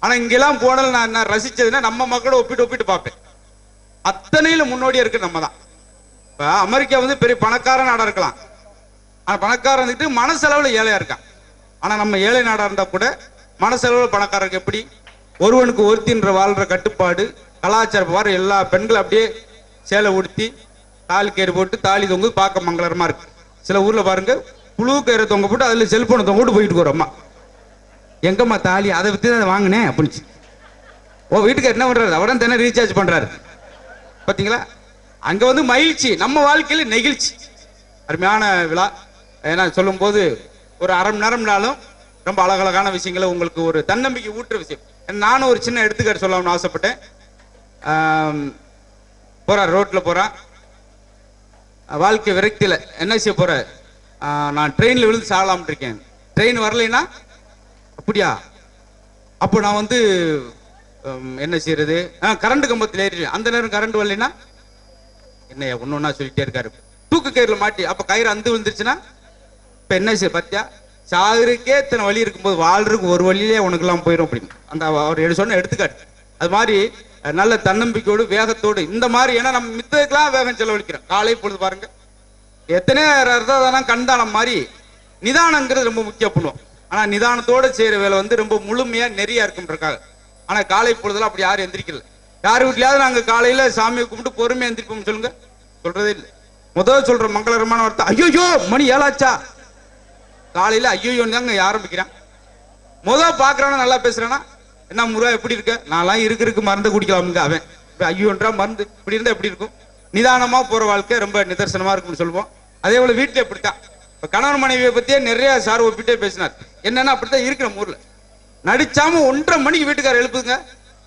ஆனா இங்கெல்லாம் போனது நான் என்ன ரசிச்சதுன்னா, நம்ம மக்களோட ஒப்பிட்டு பார்ப்பேன். அத்தனையில முன்னோடியா இருக்கு நம்ம தான். இப்ப அமெரிக்கா வந்து பெரிய பணக்கார நாடா இருக்கலாம், ஆனா பணக்காரன் இருந்துட்டு மனசளவுல ஏழையா இருக்கான். ஆனா நம்ம ஏழை நாடா இருந்தா கூட மனசளவுல பணக்காரருக்கு எப்படி? ஒருவனுக்கு ஒருத்தின்ற வாழ்ற கட்டுப்பாடு, கலாச்சாரம் பாரு. எல்லா பெண்களும் அப்படியே சேலை உடுத்தி தாலி கயிறு போட்டு தாலி தொங்கு பார்க்க மங்களகரமா இருக்கு. சில ஊர்ல பாருங்க புழு கயிறு தொங்க போட்டு அதுல செல்போனை தொங்க போட்டு போயிட்டு போறோம். அம்மா எங்கம்மா தாலி? அதை வித்து தான் வாங்கினேன் அப்படின்னு. ஓ வீட்டுக்கு என்ன பண்றாரு? அவரும் தானே ரீசார்ஜ் பண்றாரு. பாத்தீங்களா? அங்க வந்து மகிழ்ச்சி, நம்ம வாழ்க்கையில நெகிழ்ச்சி. அருமையான விழா. ஏன்னா சொல்லும் போது ஒரு அரை மணி நேரம்னாலும் ரொம்ப அழகழகான விஷயங்களை உங்களுக்கு ஒரு தன்னம்பிக்கை ஊட்டுற விஷயம். நானும் ஒரு சின்ன எடுத்துக்காட்டு சொல்லணும்னு ஆசைப்பட்டேன். போறார், ரோட்ல போறான், வாழ்க்கை விரக்தியில என்ன செய்ய போற? நான் ட்ரெயின்ல விழுந்து சாகலாம் இருக்கேன். ட்ரெயின் வரலைன்னா அப்படியா? அப்போ நான் வந்து என்ன செய்யறது? கரண்ட் கம்பத்தில் ஏறி அந்த நேரம் கரண்ட் வரலைன்னா என்ன ஒன்னொன்னா சொல்லிட்டே இருக்காரு. தூக்கு கயிறுல மாட்டி அப்ப கயிறு அந்து விழுந்துருச்சுன்னா இப்ப என்ன செய்ய? பத்தியா சாகுறதுக்கே இத்தனை வழி இருக்கும்போது வாழ்றதுக்கு ஒரு வழியிலே உனக்கு எல்லாம் போயிடும் அப்படின்னு அந்த அவர் சொன்ன எடுத்துக்காட்டு. அது மாதிரி நல்ல தன்னம்பிக்கையோடு வேகத்தோடு இந்த மாதிரி. ஏன்னா நம்ம மித்ததுக்கெல்லாம் வேகம் செலவழிக்கிறோம். காலை பொழுது பாருங்க எத்தனை கண்தானம் மாதிரி நிதானங்கிறது ரொம்ப முக்கியம் பண்ணுவோம். ஆனா நிதானத்தோட செய்யற வேலை வந்து ரொம்ப முழுமையா நிறைய இருக்கும்ன்றக்காக. ஆனா காலை பொழுதுல அப்படி யாரும் எந்திரிக்கல. யார் வீட்லயாவது நாங்க காலையில சாமியை கும்பிட்டு பொறுமையா எந்திரிப்போம் சொல்லுங்க? சொல்றதே இல்லை. முதல் சொல்ற மங்களகரமான வார்த்தை ஐயோ மணி 7 ஆச்சா. காலையில ஐயோன்னு தாங்க ஆரம்பிக்கிறான். முதல் பாக்குறானா நல்லா பேசுறானா, என்ன முருகா எப்படி இருக்க? நான்லாம் இருக்கு மருந்து குடிக்கலாமுங்க. அவன் ஐயோன்றா மருந்து இப்படி இருந்தா எப்படி இருக்கும்? நிதானமா போற வாழ்க்கை ரொம்ப நிதர்சனமா இருக்கும்னு சொல்லுவோம். அதே போல வீட்டுல எப்படித்தான். இப்ப கணவன் மனைவியை பத்தியே நிறைய சார் ஒப்பிட்டே பேசினார். என்னன்னா அப்படித்தான் இருக்கு நம்ம ஊர்ல. நடிச்சாம 1:30 மணிக்கு வீட்டுக்காரர் எழுப்புதுங்க,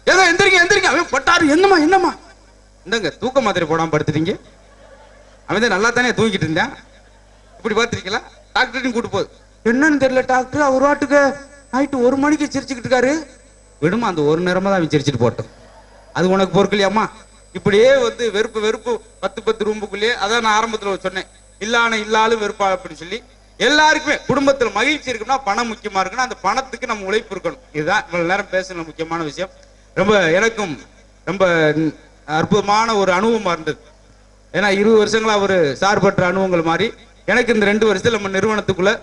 ஏதோ எந்திரிக்க எந்திரிக்க. அவன் பட்டாரு என்னமா என்னமா இந்தங்க தூக்க மாத்திரை போடாம படுத்துட்டீங்க. அவன் தான் நல்லா தானே தூங்கிட்டு இருந்தான். இப்படி பார்த்துருக்கீங்களா? டாக்டர்டையும் கூட்டு போகுது. என்னன்னு தெரியல டாக்டர், அவர் வாட்டுக்கு நைட்டு 1 மணிக்கு சிரிச்சுக்கிட்டு இருக்காரு. விடுமா, அந்த ஒரு நேரமா தான் அவன் சிரிச்சுட்டு போட்டோம். அது உனக்கு பொறுக்கலையாமா? இப்படியே வந்து வெறுப்பு வெறுப்பு 10 ரூமுக்குள்ளேயே. அதான் நான் ஆரம்பத்துல சொன்னேன், இல்லாலும் வெறுப்பா அப்படின்னு சொல்லி. எல்லாருக்குமே குடும்பத்துல மகிழ்ச்சி இருக்குன்னா பணம் முக்கியமா இருக்குன்னா அந்த பணத்துக்கு நம்ம உழைப்பு இருக்கணும். இதுதான் இவ்வளவு நேரம் பேசுன முக்கியமான விஷயம். ரொம்ப எனக்கும் ரொம்ப அற்புதமான ஒரு அனுபவமா இருந்தது. ஏன்னா 20 வருஷங்களா ஒரு சார்பற்ற அனுபவங்கள் மாதிரி எனக்கு இந்த 2 வருஷத்துல நம்ம நிறுவனத்துக்குள்ள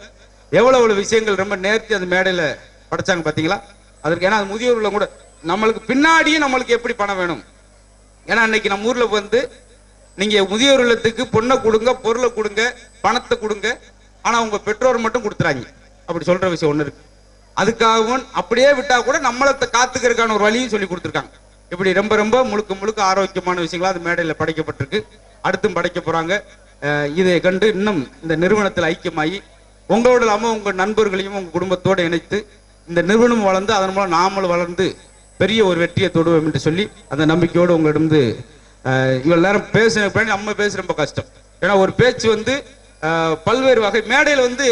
எவ்வளவு விஷயங்கள் ரொம்ப நேர்த்தி அந்த மேடையில படைச்சாங்க பாத்தீங்களா? அதற்கு ஏன்னா முதியோர்ல கூட நம்மளுக்கு பின்னாடியே நம்மளுக்கு எப்படி பணம் வேணும். ஏன்னா இன்னைக்கு நம்ம ஊர்ல வந்து நீங்க முதியோர் இல்லத்துக்கு பொண்ணை கொடுங்க, பொருளை கொடுங்க, பணத்தை கொடுங்க, ஆனா உங்க பெற்றோர் மட்டும் கொடுத்துறாங்க. அப்படி சொல்ற விஷயம் ஒண்ணு இருக்கு. அதுக்காகவும் அப்படியே விட்டா கூட நம்மளை காத்துக்கிறதுக்கான ஒரு வழியும் சொல்லி கொடுத்துருக்காங்க. இப்படி ரொம்ப ரொம்ப முழுக்க ஆரோக்கியமான விஷயங்களா அது மேடையில் படைக்கப்பட்டிருக்கு. அடுத்தும் படைக்க போறாங்க. இதை கண்டு இன்னும் இந்த நிறுவனத்தில் ஐக்கியமாகி உங்களோட இல்லாமல் உங்க நண்பர்களையும் உங்க குடும்பத்தோடு இணைத்து இந்த நிறுவனம் வளர்ந்து அதன் மூலம் நாமளும் வளர்ந்து பெரிய ஒரு வெற்றியை தொடுவோம் என்று சொல்லி அந்த நம்பிக்கையோடு உங்களிடம் இவ்வளவு நேரம் பேசுன நம்ம பேச ரொம்ப கஷ்டம். ஏன்னா ஒரு பேச்சு வந்து பல்வேறு வகை மேடையில் வந்து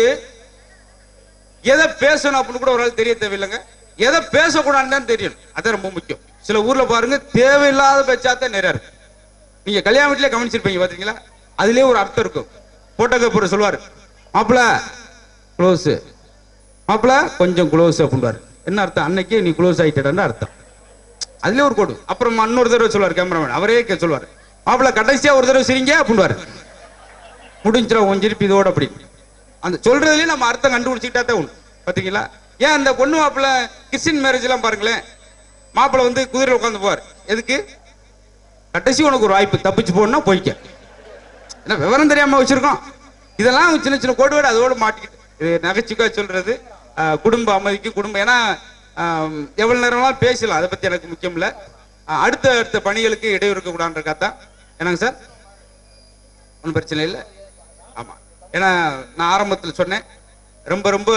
எதை பேசணும் அப்படின்னு கூட ஒரு ஆள் தெரிய தேவையில்லைங்க. எதை பேசக்கூடாதுன்னு தெரியணும். அதான் ரொம்ப முக்கியம். சில ஊர்ல பாருங்க தேவையில்லாத பேச்சாத்தான் நிறைய இருக்கு. நீங்க கல்யாண வீட்டிலே கவனிச்சிருப்பீங்க பாத்தீங்களா? அதுலயே ஒரு அர்த்தம் இருக்கும். போட்டோகிராஃபர் சொல்லுவாரு, மாப்பிள க்ளோஸ், மாப்பிள கொஞ்சம் க்ளோஸ் அப்படின்வாரு. என்ன அர்த்தம்? அன்னைக்கு நீ க்ளோஸ் ஆயிட்டேன்னு அர்த்தம். அதுலயே ஒரு கோடு. அப்புறம் இன்னொரு தடவை சொல்லுவார் கேமராமேன், அவரே சொல்லுவார், மாப்பிள கடைசியா ஒரு தடவை சிரிங்க அப்படின்வாரு. முடிஞ்சிடும் உன் சிரிப்பு இதோட. அப்படி அந்த சொல்றதுலயே நம்ம அர்த்தம் கண்டுபிடிச்சிக்கிட்டா தான் உண்டு. பாத்தீங்களா? ஏன் அந்த பொண்ணு மாப்பிள கிறிஸ்டின் மேரேஜ் எல்லாம் பாருங்களேன், மாப்பிள வந்து குதிரையில் உட்காந்து போவார். எதுக்கு? கடைசி உனக்கு ஒரு வாய்ப்பு, தப்பிச்சு போனா போய்க்க. ஏன்னா விவரம் தெரியாம வச்சிருக்கோம். இதெல்லாம் சின்ன சின்ன கோடுவேடு அதோட மாட்டிக்கிட்டு இது நகைச்சுக்கா சொல்றது. குடும்ப அமைதிக்கு குடும்பம். ஏன்னா எவ்வளவு நேரம்லாம் பேசலாம், அதை பத்தி எனக்கு முக்கியம் இல்லை. அடுத்த பணிகளுக்கு இடையூறு இருக்கக்கூடாதுன்றக்காத்தான். என்னங்க சார்? ஒன்றும் பிரச்சனை இல்லை. ஆமா, ஏன்னா நான் ஆரம்பத்தில் சொன்னேன் ரொம்ப ரொம்ப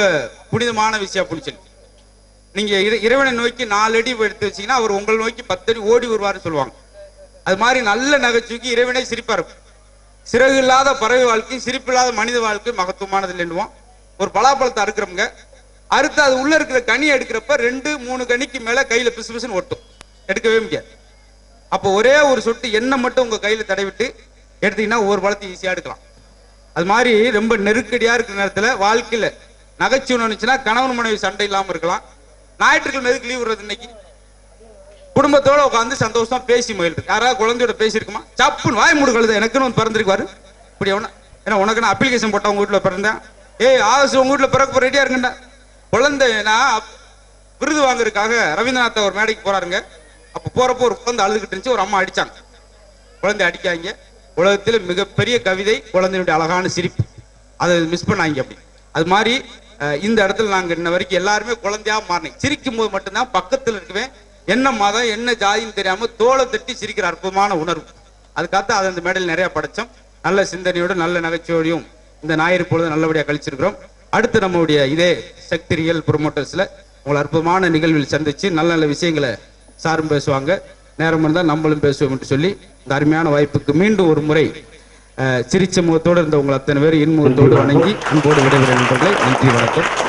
புனிதமான விஷயம் அப்படின்னு சொல்லி. நீங்க இறைவனை நோக்கி 4 அடி எடுத்து வச்சீங்கன்னா அவர் உங்களை நோக்கி 10 அடி ஓடி வருவாருன்னு சொல்லுவாங்க. அது மாதிரி நல்ல நகைச்சுவைக்கு இறைவனை சிரிப்பா இருக்கும். சிறகு இல்லாத பறவை வாழ்க்கை, சிரிப்பு இல்லாத மனித வாழ்க்கை மகத்துவமானது இல்லைன்னுவோம். ஒரு பலாப்பழத்தை அறுக்கிறவங்க அறுத்து அது உள்ள இருக்கிற கனி எடுக்கிறப்ப 2-3 கனிக்கு மேல கையில பிசு பிசுன்னு ஒட்டும், எடுக்கவே முடியாது. அப்போ ஒரே ஒரு சொட்டு எண்ணெய் மட்டும் உங்க கையில தடவிட்டு எடுத்தீங்கன்னா ஒரு பழத்தை ஈஸியா எடுக்கலாம். அது மாதிரி ரொம்ப நெருக்கடியா இருக்கிற நேரத்துல வாழ்க்கையில நகைச்சுவை நினைச்சுன்னா கணவன் மனைவி சண்டை இல்லாம இருக்கலாம். ஞாயிற்றுக்கிழமை எதுக்கு லீவ் விடுறது? இன்னைக்கு குடும்பத்தோட உட்காந்து சந்தோஷமா பேசி மகிழ்ந்து. யாராவது குழந்தையோட பேசியிருக்குமா? சப்புன்னு வாய் மூடு கழுத எனக்குன்னு வந்து பிறந்திருக்குவாரு. இப்படி ஏன்னா உனக்கு நான் அப்ளிகேஷன் போட்டா உங்க வீட்டுல பிறந்தேன். ஆசு உங்க வீட்டுல பிறக்க ரெடியா இருக்குண்டா. குழந்தை நான் விருது வாங்குறதுக்காக ரவீந்திரநாத் ஒரு மேடைக்கு போறாருங்க. அப்ப போறப்போ ஒரு குழந்தை அழுதுகிட்டு இருந்துச்சு. ஒரு அம்மா அடிச்சாங்க. குழந்தை அடிக்காங்க. உலகத்தில் மிகப்பெரிய கவிதை குழந்தையுடைய அழகான சிரிப்பு. அதை மிஸ் பண்ணாங்க. அப்படி அது மாதிரி இந்த இடத்துல நாங்க இன்ன வரைக்கும் எல்லாருமே குழந்தையா மாறினேன். சிரிக்கும் போது மட்டும்தான் பக்கத்தில் இருக்கவே என்ன மதம் என்ன ஜாதின்னு தெரியாம தோலை தட்டி சிரிக்கிற அற்புதமான உணர்வு. அதுக்காக அதை அந்த மேடையில் நிறைய படைச்சோம். நல்ல சிந்தனையோடு நல்ல நகைச்சுவையும் இந்த ஞாயிறு பொழுது நல்லபடியா கழிச்சிருக்கிறோம். அடுத்து நம்முடைய இதே சக்தி ரியல் ப்ரொமோட்டர்ஸ்ல உங்களை அற்புதமான நிகழ்வில் சந்திச்சு நல்ல நல்ல விஷயங்களை சாரும் பேசுவாங்க. நேரம் இருந்தால் நம்மளும் பேசுவோம் என்று சொல்லி இந்த அருமையான வாய்ப்புக்கு மீண்டும் ஒரு முறை சிரிச்ச முகத்தோடு இருந்த உங்கள் அத்தனை பேர் இன்முகத்தோடு வணங்கி அன்போடு விடைபெறுகின்றீர்கள். நன்றி, வணக்கம்.